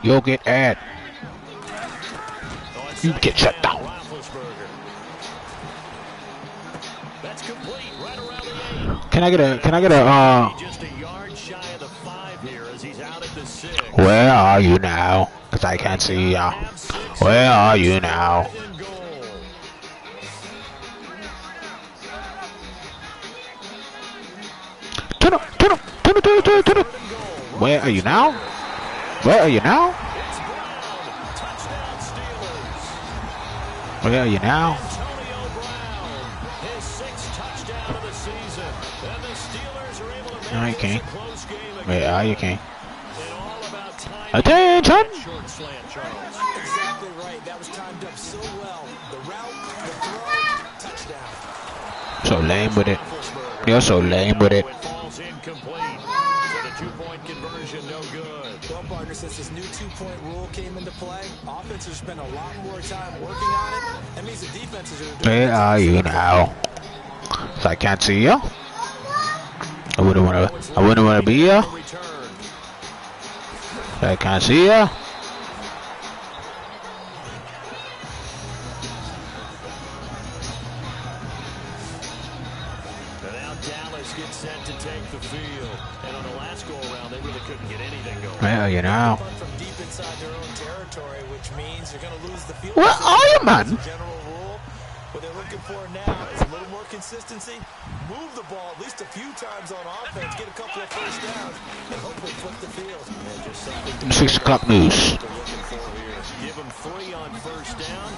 S1: You'll get ad.
S4: On
S1: You
S4: second
S1: get shut down.
S4: Roethlisberger. That's complete, right around the 8.
S1: Can I get
S4: Just a yard shy of the 5 here as he's out at the 6.
S1: where are you now? Cause I can't see ya. Where are you now?
S4: And goal.
S1: Turn up. Where are you now? Where are you now?
S4: It's Brown. Touchdown Steelers.
S1: Where are you now?
S4: Antonio Brown, his 6th touchdown of the season. And the Steelers are able to
S1: Alright,
S4: make
S1: King.
S4: this a close game
S1: Where
S4: again.
S1: are you, King?
S4: And all about time.
S1: Attention!
S4: Short slant, Charles.
S3: Exactly right. That was timed up so well. The route, the throw, touchdown.
S1: So lame with it. You're so lame with it.
S4: It falls incomplete. So the 2-point conversion, no good.
S3: Well, partner, since this new 2-point rule came into play, offenses spend a lot more time working on it. That means the defenses are doing
S1: Where are you now? So I can't see you. I wouldn't wanna be here.
S4: Return.
S1: I can't see ya.
S4: And now Dallas gets set to take the field. And on the last go-around, they really couldn't get anything going.
S1: Where are you now?
S3: Punt from deep inside their own territory, which means you're going to lose the field.
S1: Where are you, man?
S3: As a general rule, what they're looking for now is a little more consistency, move the ball at least a few times on offense, get a couple of first downs, and hopefully flip the field.
S4: And just something
S1: 6 o'clock news.
S4: they're looking for here. Give them 3 on first down.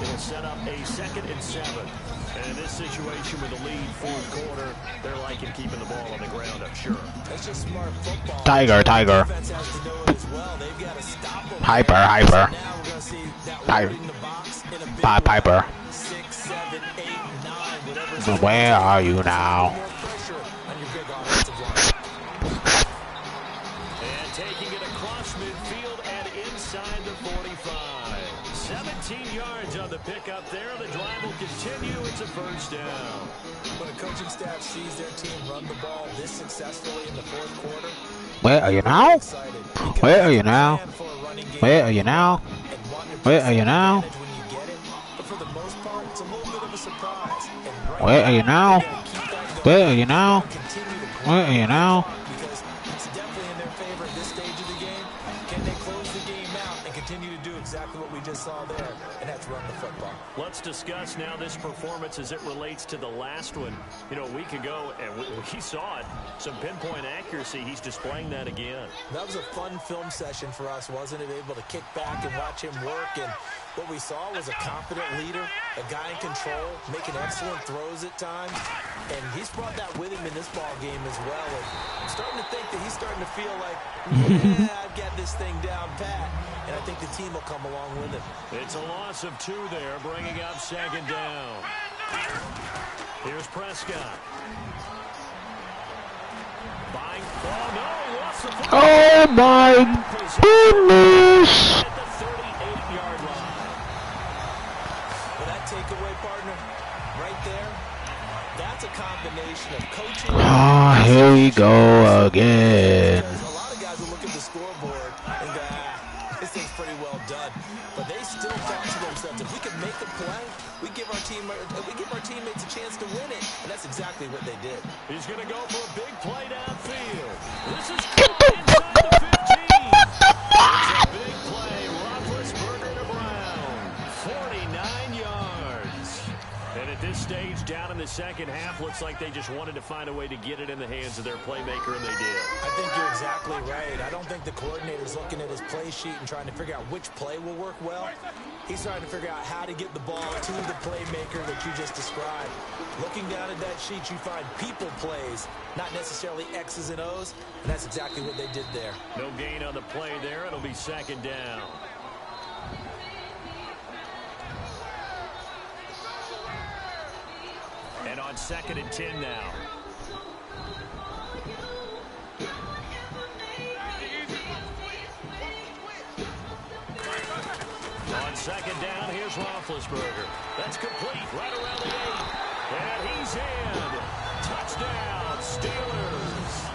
S4: It'll set up a 2nd and 7. And in this situation with a lead 4th quarter, they're liking keeping the ball on the ground, I'm sure.
S3: That's just smart football.
S1: Tiger.
S3: Defense has to know it as well. They've got to stop them.
S1: Hyper.
S3: Now we're going to see that
S1: Piper.
S3: load in the box in a big
S1: Piper.
S3: way. 6, 7, 8, 9, whatever.
S1: Where are you now?
S3: More pressure on your big offensive line.
S4: And taking it across midfield and inside the 45. 17 yards on the pickup there. The drive will continue. It's a first down.
S3: When a coaching staff sees their team run the ball this successfully in the 4th quarter,
S1: Where are you now?
S3: excited.
S1: Where are you now?
S3: Plan for a running game
S1: Where are you now?
S3: and wanting to
S1: Where are you now?
S3: advantage when you get it. But for the most part, it's a little bit of a surprise. And right
S1: Where are you now?
S3: they gotta keep that going.
S1: Where are you now?
S3: Continue to grind
S1: Where are you now?
S3: because it's definitely in their favor at this stage of the game. Can they close the game out and continue to do exactly what we just saw there, and that's run the football?
S4: Let's discuss now this performance as it relates to the last one. You know, a week ago, and we saw it. Some pinpoint accuracy. He's displaying that again.
S3: That was a fun film session for us, wasn't it? Able to kick back and watch him work, and what we saw was a confident leader, a guy in control, making excellent throws at times, and he's brought that with him in this ball game as well. And I'm starting to think that he's starting to feel like, yeah, I've got this thing down pat, and I think the team will come along with him.
S4: It's a loss of 2 there, bringing up 2nd down. Here's Prescott. Buying. Oh, no, he lost the football.
S1: Oh my goodness!
S4: At the 38-yard line.
S3: Well, that takeaway, partner, right there, that's a combination of coaching.
S1: Ah, here we go again.
S3: Because a lot of guys will look at the scoreboard and go, this thing's pretty well done. But they still thought to themselves, if we could make a play, we give our teammates a chance to win it. And that's exactly what they did.
S4: He's going to go for a big play downfield. This is inside the 15. It's a big play. Roethlisberger to Brown. 49 yards. And at this stage, down in the second half, looks like they just wanted to find a way to get it in the hands of their playmaker, and they did.
S3: I think you're exactly right. I don't think the coordinator's looking at his play sheet and trying to figure out which play will work well. He's trying to figure out how to get the ball to the playmaker that you just described. Looking down at that sheet, you find people plays, not necessarily X's and O's, and that's exactly what they did there.
S4: No gain on the play there. It'll be 2nd down. on 2nd and 10 now. On 2nd down, here's Roethlisberger. That's complete right around the 8. And he's in. Touchdown, Steelers.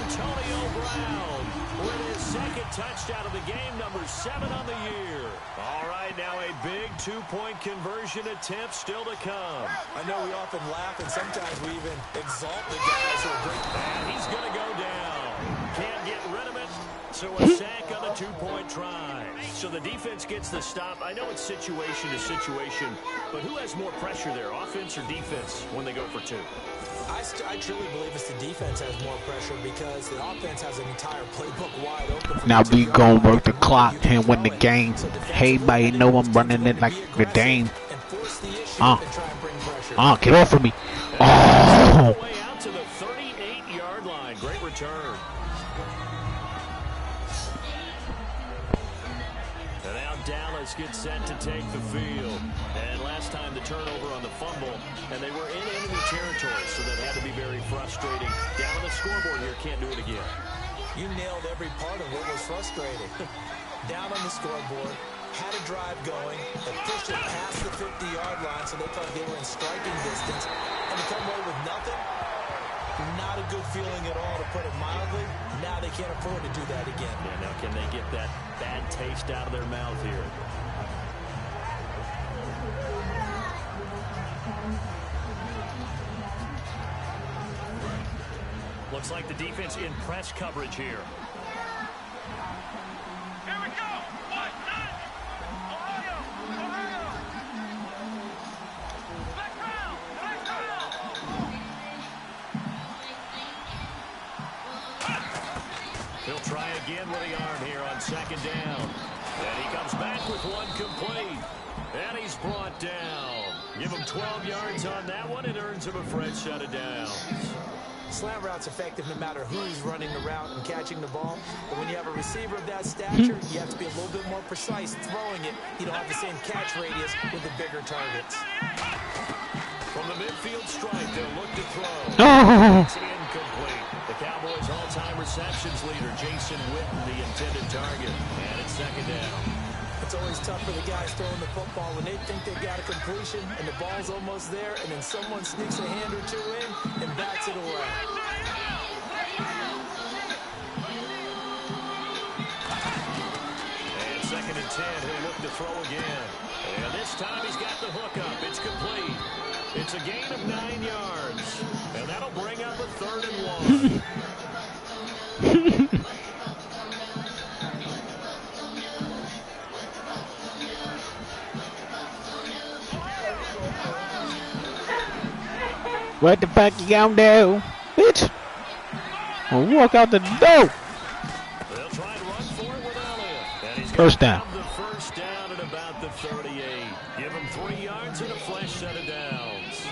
S4: Antonio Brown with his 2nd touchdown of the game, number 7 on the year. All right, now a big 2-point conversion attempt still to come.
S3: I know we often laugh, and sometimes we even exalt the guys who are great.
S4: And he's going to go down. Can't get rid of it. So a sack on the 2-point try. So the defense gets the stop. I know it's situation to situation, but who has more pressure there, offense or defense, when they go for 2?
S3: I truly believe it's the defense has more pressure because the offense has an entire playbook wide open.
S1: Now we gon' work the clock and win the game. Hey, everybody know I'm running it like the Dame. Get off of me. Oh.
S4: Way out to the 38-yard line. Great return. And now Dallas gets set to take the field. And last time the turnover on the fumble, and they were in enemy territory, so that had to be very frustrating. Down on the scoreboard here, can't do it again.
S3: You nailed every part of what was frustrating. Down on the scoreboard, had a drive going, and pushed it past the 50-yard line, so they thought they were in striking distance, and to come away with nothing, not a good feeling at all, to put it mildly. Now they can't afford to do that again.
S4: Yeah, now can they get that bad taste out of their mouth here? Looks like the defense in press coverage here.
S8: Here we go. Ohio. Back round.
S4: He'll try again with the arm here on 2nd down. And he comes back with one complete. And he's brought down. Give him 12 yards on that one. It earns him a fresh set of downs.
S3: Slant route's effective no matter who's running the route and catching the ball. But when you have a receiver of that stature, you have to be a little bit more precise throwing it. You don't have the same catch radius with the bigger targets.
S4: From the midfield stripe, they'll look to throw. It's incomplete. The Cowboys' all-time receptions leader, Jason Witten, the intended target. And it's 2nd down.
S3: It's always tough for the guys throwing the football when they think they've got a completion and the ball's almost there, and then someone sneaks a hand or two in and bats it away.
S4: And 2nd and 10, he'll look to throw again. And this time he's got the hook up. It's complete. It's a gain of 9 yards. And that'll bring up a 3rd and 1.
S1: What the fuck you gonna do, bitch? I'll walk out the door.
S4: They'll try to run for it with Elliott. And he's
S1: First down.
S4: the first down at about the 38. Give him 3 yards and a fresh set of downs.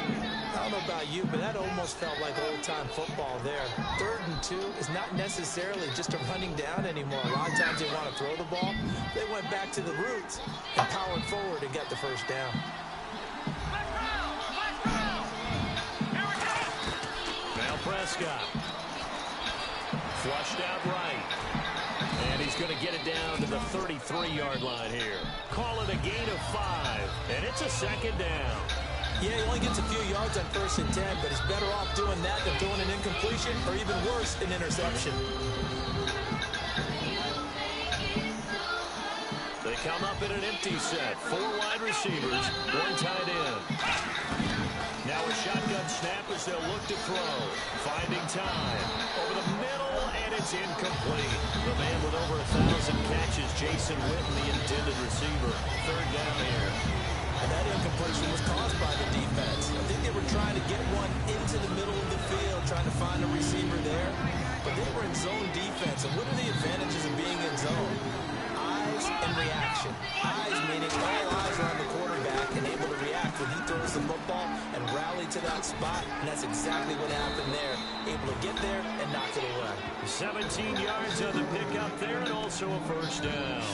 S3: I don't know about you, but that almost felt like old-time football there. 3rd and 2 is not necessarily just a running down anymore. A lot of times they want to throw the ball. They went back to the roots and powered forward and got the first down.
S4: Prescott. Flushed out right. And he's going to get it down to the 33-yard line here. Call it a gain of 5. And it's a 2nd down.
S3: Yeah, he only gets a few yards on 1st and 10, but he's better off doing that than throwing an incompletion or even worse, an interception.
S4: They come up in an empty set. 4 wide receivers, 1 tight end. Now a shotgun snap as they'll look to throw. Finding time. Over the middle, and it's incomplete. The man with over 1,000 catches, Jason Witten, the intended receiver. 3rd down here.
S3: And that incompletion was caused by the defense. I think they were trying to get one into the middle of the field, trying to find a receiver there. But they were in zone defense. And what are the advantages of being in zone? Eyes and reaction. Eyes meaning all eyes are on the quarterback and able to react when he throws the football and rally to that spot. And that's exactly what happened there. Able to get there and knock it away.
S4: 17 yards on the pickup there and also a first down.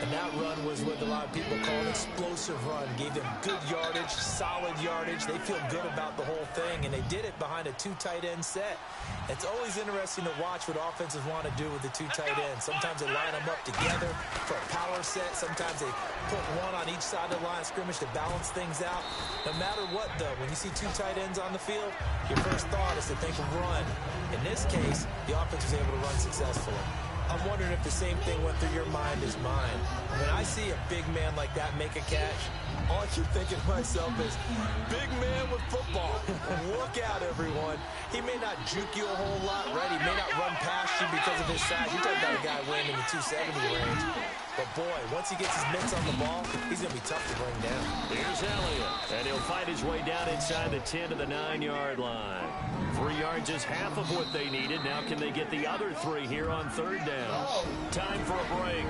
S3: And that run was what a lot of people call an explosive run. Gave them good yardage, solid yardage. They feel good about the whole thing, and they did it behind a 2 tight end set. It's always interesting to watch what offenses want to do with the 2 tight ends. Sometimes they line them up together for a power set. Sometimes they put one on each side of the line of scrimmage to balance things out. No matter what, though, when you see 2 tight ends on the field, your first thought is to think of run. In this case, the offense was able to run successfully. I'm wondering if the same thing went through your mind as mine. When I see a big man like that make a catch, all I keep thinking to myself is, big man with football. Look out, everyone. He may not juke you a whole lot, right? He may not run past you because of his size. You're talking about a guy weighing in the 270 range. But, boy, once he gets his mitts on the ball, he's going to be tough to bring down.
S4: Here's Elliott, and he'll fight his way down inside the 10 to the 9-yard line. 3 yards is half of what they needed. Now can they get the other 3 here on 3rd down? Time for a break.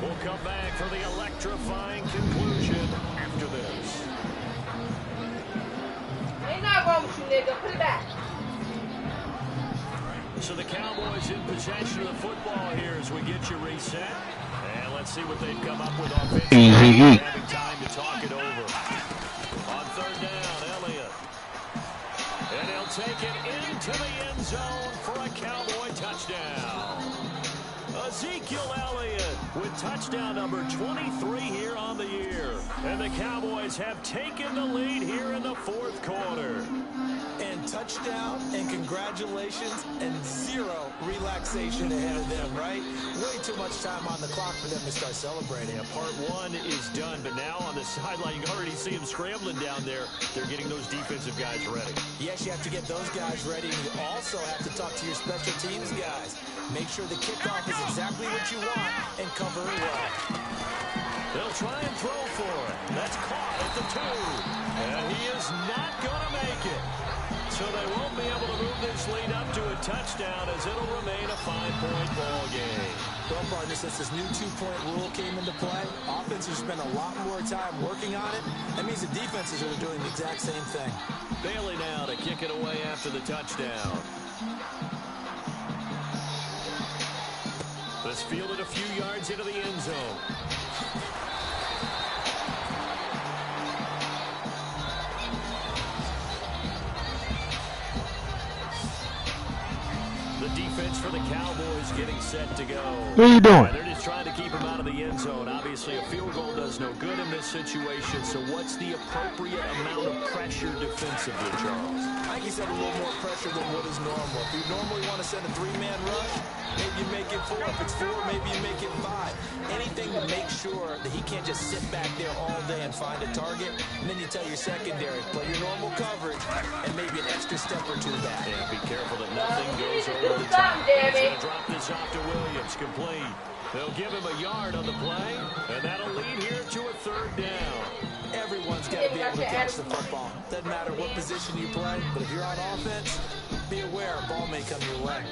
S4: We'll come back for the electrifying conclusion after this.
S5: Ain't not wrong with you, nigga. Put it back.
S4: So the Cowboys in possession of the football here as we get you reset. And let's see what they've come up with offensively. Having time to talk it over. On 3rd down, Elliott. And he'll take it into the end zone for a Cowboy touchdown. Ezekiel Elliott with touchdown number 23 here on the year. And the Cowboys have taken the lead here in the 4th quarter.
S3: And touchdown and congratulations and 0 relaxation ahead of them, right? Way too much time on the clock for them to start celebrating.
S4: Yeah, part 1 is done, but now on the sideline, you can already see them scrambling down there. They're getting those defensive guys ready.
S3: Yes, you have to get those guys ready, and you also have to talk to your special teams guys. Make sure the kickoff is exactly what you want and cover it well.
S4: They'll try and throw for it. That's caught at the 2. And he is not going to make it. So they won't be able to move this lead up to a touchdown as it'll remain a 5-point ball game.
S3: Well, partner, since this new 2-point rule came into play, offenses spend a lot more time working on it. That means the defenses are doing the exact same thing.
S4: Bailey now to kick it away after the touchdown. This fielded a few yards into the end zone. The defense for the Cowboys getting set to go.
S1: What are you doing?
S4: They're just trying to keep him out of the end zone. Obviously, a field goal does no good in this situation. So what's the appropriate amount of pressure defensively, Charles?
S3: I think he's had a little more pressure than what is normal. If you normally want to send a 3-man rush, maybe you make it 4. If it's 4, maybe you make it 5. Anything to make sure that he can't just sit back there all day and find a target. And then you tell your secondary, play your normal coverage and maybe an extra step or 2 back.
S4: Yeah, be careful that nothing goes over the top. He's going to drop this off to Williams, complete. They'll give him a yard on the play, and that'll lead here to a 3rd down.
S3: Everyone's got to be able to catch the football. Doesn't matter what position you play, but if you're on offense, be aware a ball may come your way.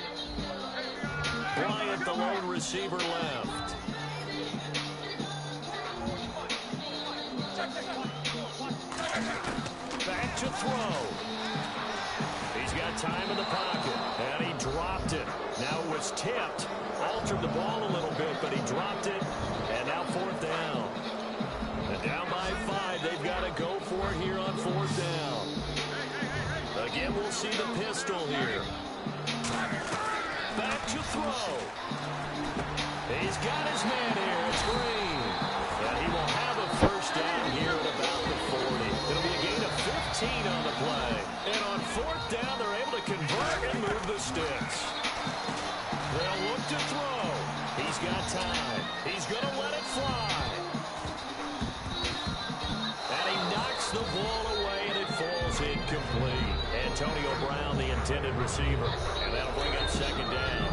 S4: Bryant, the lone receiver, left. Back to throw. He's got time in the pocket, and he dropped it. Now it was tipped, altered the ball a little bit, but he dropped it, and now 4th down. And down by 5, they've got to go for it here on 4th down. Again, we'll see the pistol here. Back to throw. He's got his man here. It's Green. And he will have a 1st down here at about the 40. It'll be a gain of 15 on the play. And on 4th down, they're able to convert and move the sticks. They'll look to throw. He's got time. He's going to let it fly. And he knocks the ball away, and it falls incomplete. Antonio Brown, the intended receiver. And that'll bring up 2nd down.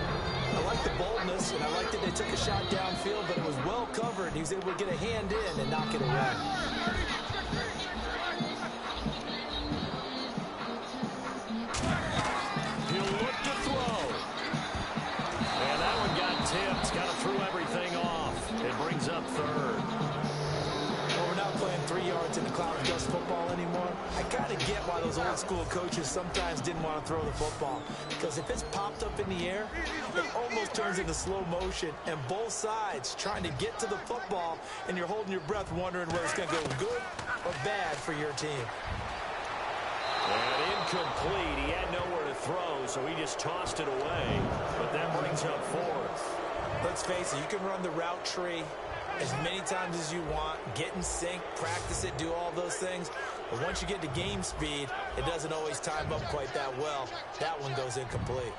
S3: I like the boldness, and I like that they took a shot downfield, but it was well covered. He was able to get a hand in and knock it away.
S4: He'll look to throw. And that one got tipped. Kind of threw everything off. It brings up 3rd.
S3: Well, we're not playing 3 yards in the cloud of dust football anymore. I kind of get why those old school coaches sometimes didn't want to throw the football. Because if it's popped up in the air, it almost turns into slow motion. And both sides trying to get to the football, and you're holding your breath wondering whether it's going to go good or bad for your team.
S4: And incomplete. He had nowhere to throw, so he just tossed it away. But that brings up fourth.
S3: Let's face it, you can run the route tree as many times as you want, get in sync, practice it, do all those things. But once you get to game speed, it doesn't always time up quite that well. That one goes incomplete.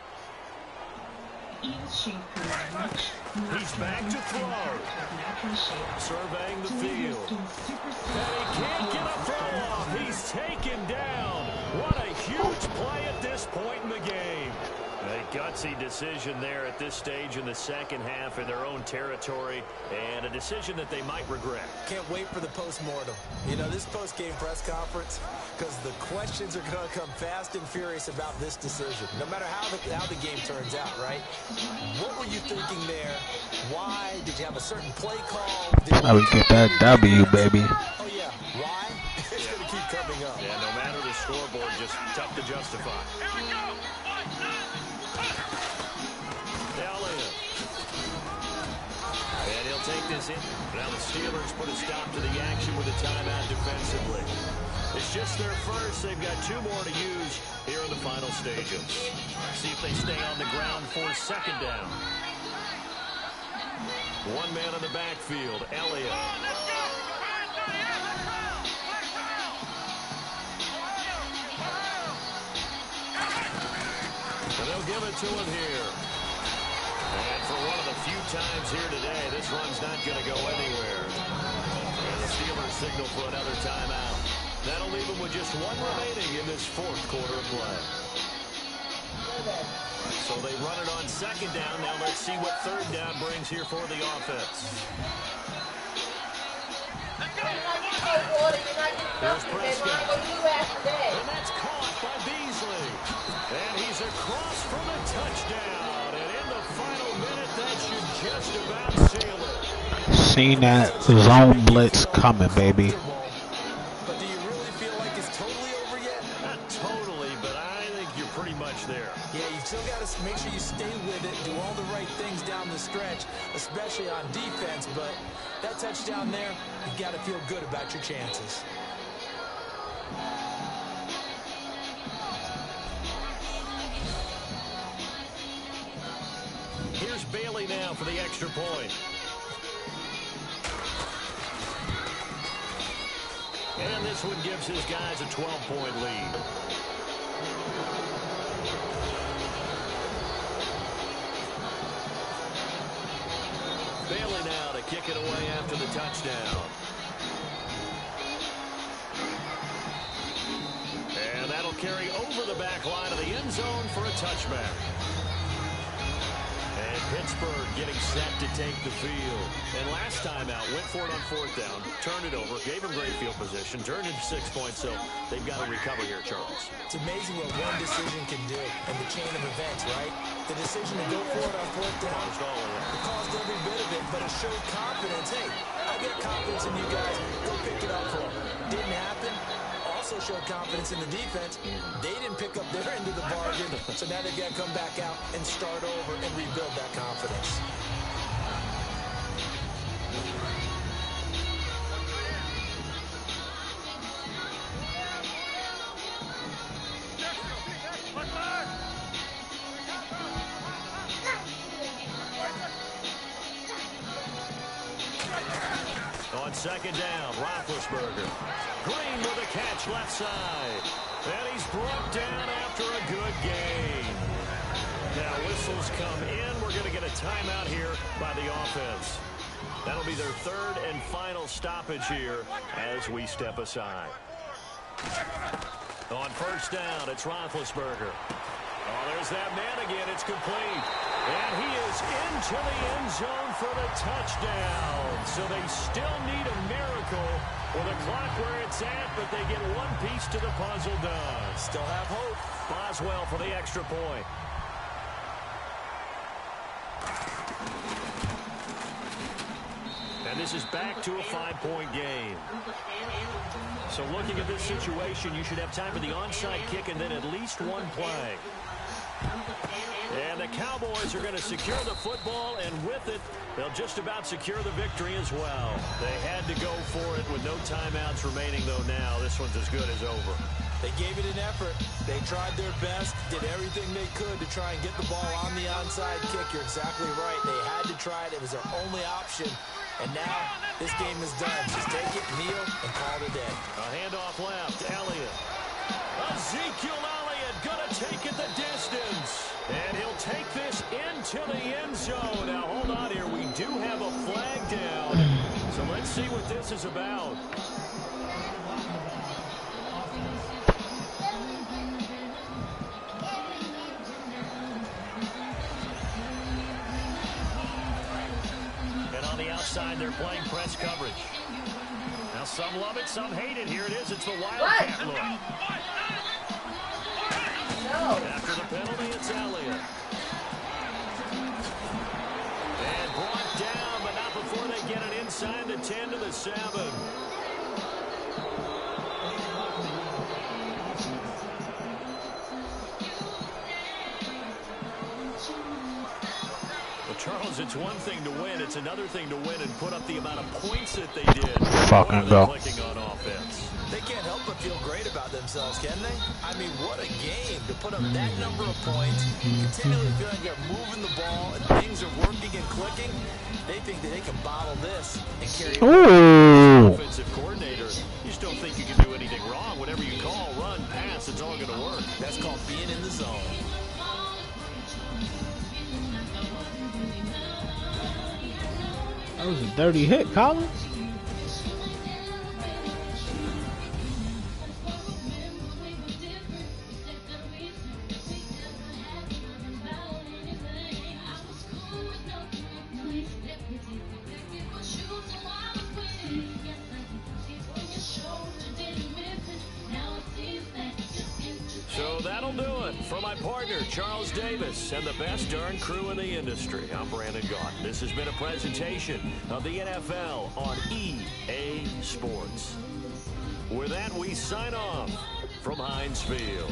S4: He's back to throw. Surveying the field. And he can't get a throw off. He's taken down. What a huge play at this point in the game. A gutsy decision there at this stage in the second half in their own territory, and a decision that they might regret.
S3: Can't wait for the post-mortem. You know, this post-game press conference, because the questions are going to come fast and furious about this decision, no matter how the game turns out, right? What were you thinking there? Why? Did you have a certain play call?
S1: How we get that W, baby.
S3: Oh, yeah. Why? It's going to keep coming up.
S4: Yeah, no matter the scoreboard, just tough to justify.
S8: Here we go.
S4: And he'll take this in. Now the Steelers put a stop to the action with a timeout defensively. It's just their first. They've got 2 more to use here in the final stages. See if they stay on the ground for second down. 1 man in the backfield, Elliott. And they'll give it to him here. And for one of the few times here today, this run's not going to go anywhere. And the Steelers signal for another timeout. That'll leave them with just 1 remaining in this 4th quarter of play. So they run it on second down. Now let's see what third down brings here for the offense. Here's Prescott. And that's caught by Beasley. And he's across for the touchdown. And in the final minute, that should just about seal it.
S1: Seen that zone blitz coming, baby.
S3: But do you really feel like it's totally over yet?
S4: Not totally, but I think you're pretty much there.
S3: Yeah, you still got to make sure you stay with it, do all the right things down the stretch, especially on defense. But that touchdown there, you got to feel good about your chances.
S4: Here's Bailey now for the extra point. And this one gives his guys a 12-point lead. Bailey now to kick it away after the touchdown. And that'll carry over the back line of the end zone for a touchback. And Pittsburgh getting set to take the field. And last time out, went for it on 4th down, turned it over, gave them great field position, turned into 6 points, so they've got to recover here, Charles.
S3: It's amazing what one decision can do in the chain of events, right? The decision to go for it on 4th down, it caused every bit of it, but it showed confidence. Hey, I get confidence in you guys. Go pick it up for them. Didn't happen. Also showed confidence in the defense. They didn't pick up their end of the bargain, so now they've got to come back out and start over and rebuild that confidence.
S4: On second down, Roethlisberger. Green with a catch left side. And he's brought down after a good gain. Now whistles come in. We're going to get a timeout here by the offense. That'll be their 3rd and final stoppage here as we step aside. On first down, it's Roethlisberger. Oh, there's that man again. It's complete. And he is into the end zone for the touchdown. So they still need a miracle with the clock where it's at, but they get one piece to the puzzle done.
S3: Still have hope.
S4: Boswell for the extra point. And this is back to a 5-point game. So looking at this situation, you should have time for the onside kick and then at least one play. And the Cowboys are going to secure the football, and with it, they'll just about secure the victory as well. They had to go for it with no timeouts remaining, though now this one's as good as over.
S3: They gave it an effort. They tried their best, did everything they could to try and get the ball on the onside kick. You're exactly right. They had to try it. It was their only option. And now this game is done. Just take it, kneel, and call it a day.
S4: A handoff left. Elliott. Ezekiel Elliott going to take it the distance. And he'll take this into the end zone. Now, hold on here. We do have a flag down. So let's see what this is about. And on the outside, they're playing press coverage. Now, some love it, some hate it. Here it is. It's the Wildcat look. After the penalty, it's Elliott. And brought down, but not before they get it inside the 10 to the 7. Well, Charles, it's one thing to win. It's another thing to win and put up the amount of points that they did.
S1: Fucking go.
S4: Clicking on offense.
S3: They can't help but feel great about themselves, can they? I mean, what a game to put up that number of points, continually feel like they're moving the ball and things are working and clicking. They think that they can bottle this and carry it.
S1: Ooh.
S4: Offensive coordinator, you just don't think you can do anything wrong. Whatever you call, run, pass, it's all going to work.
S3: That's called being in the zone.
S7: That was a dirty hit, Collins.
S4: So that'll do it for my partner, Charles Davis, and the best darn crew in the industry. I'm Brandon Gott. This has been a presentation of the NFL on EA Sports. With that, we sign off from Heinz Field.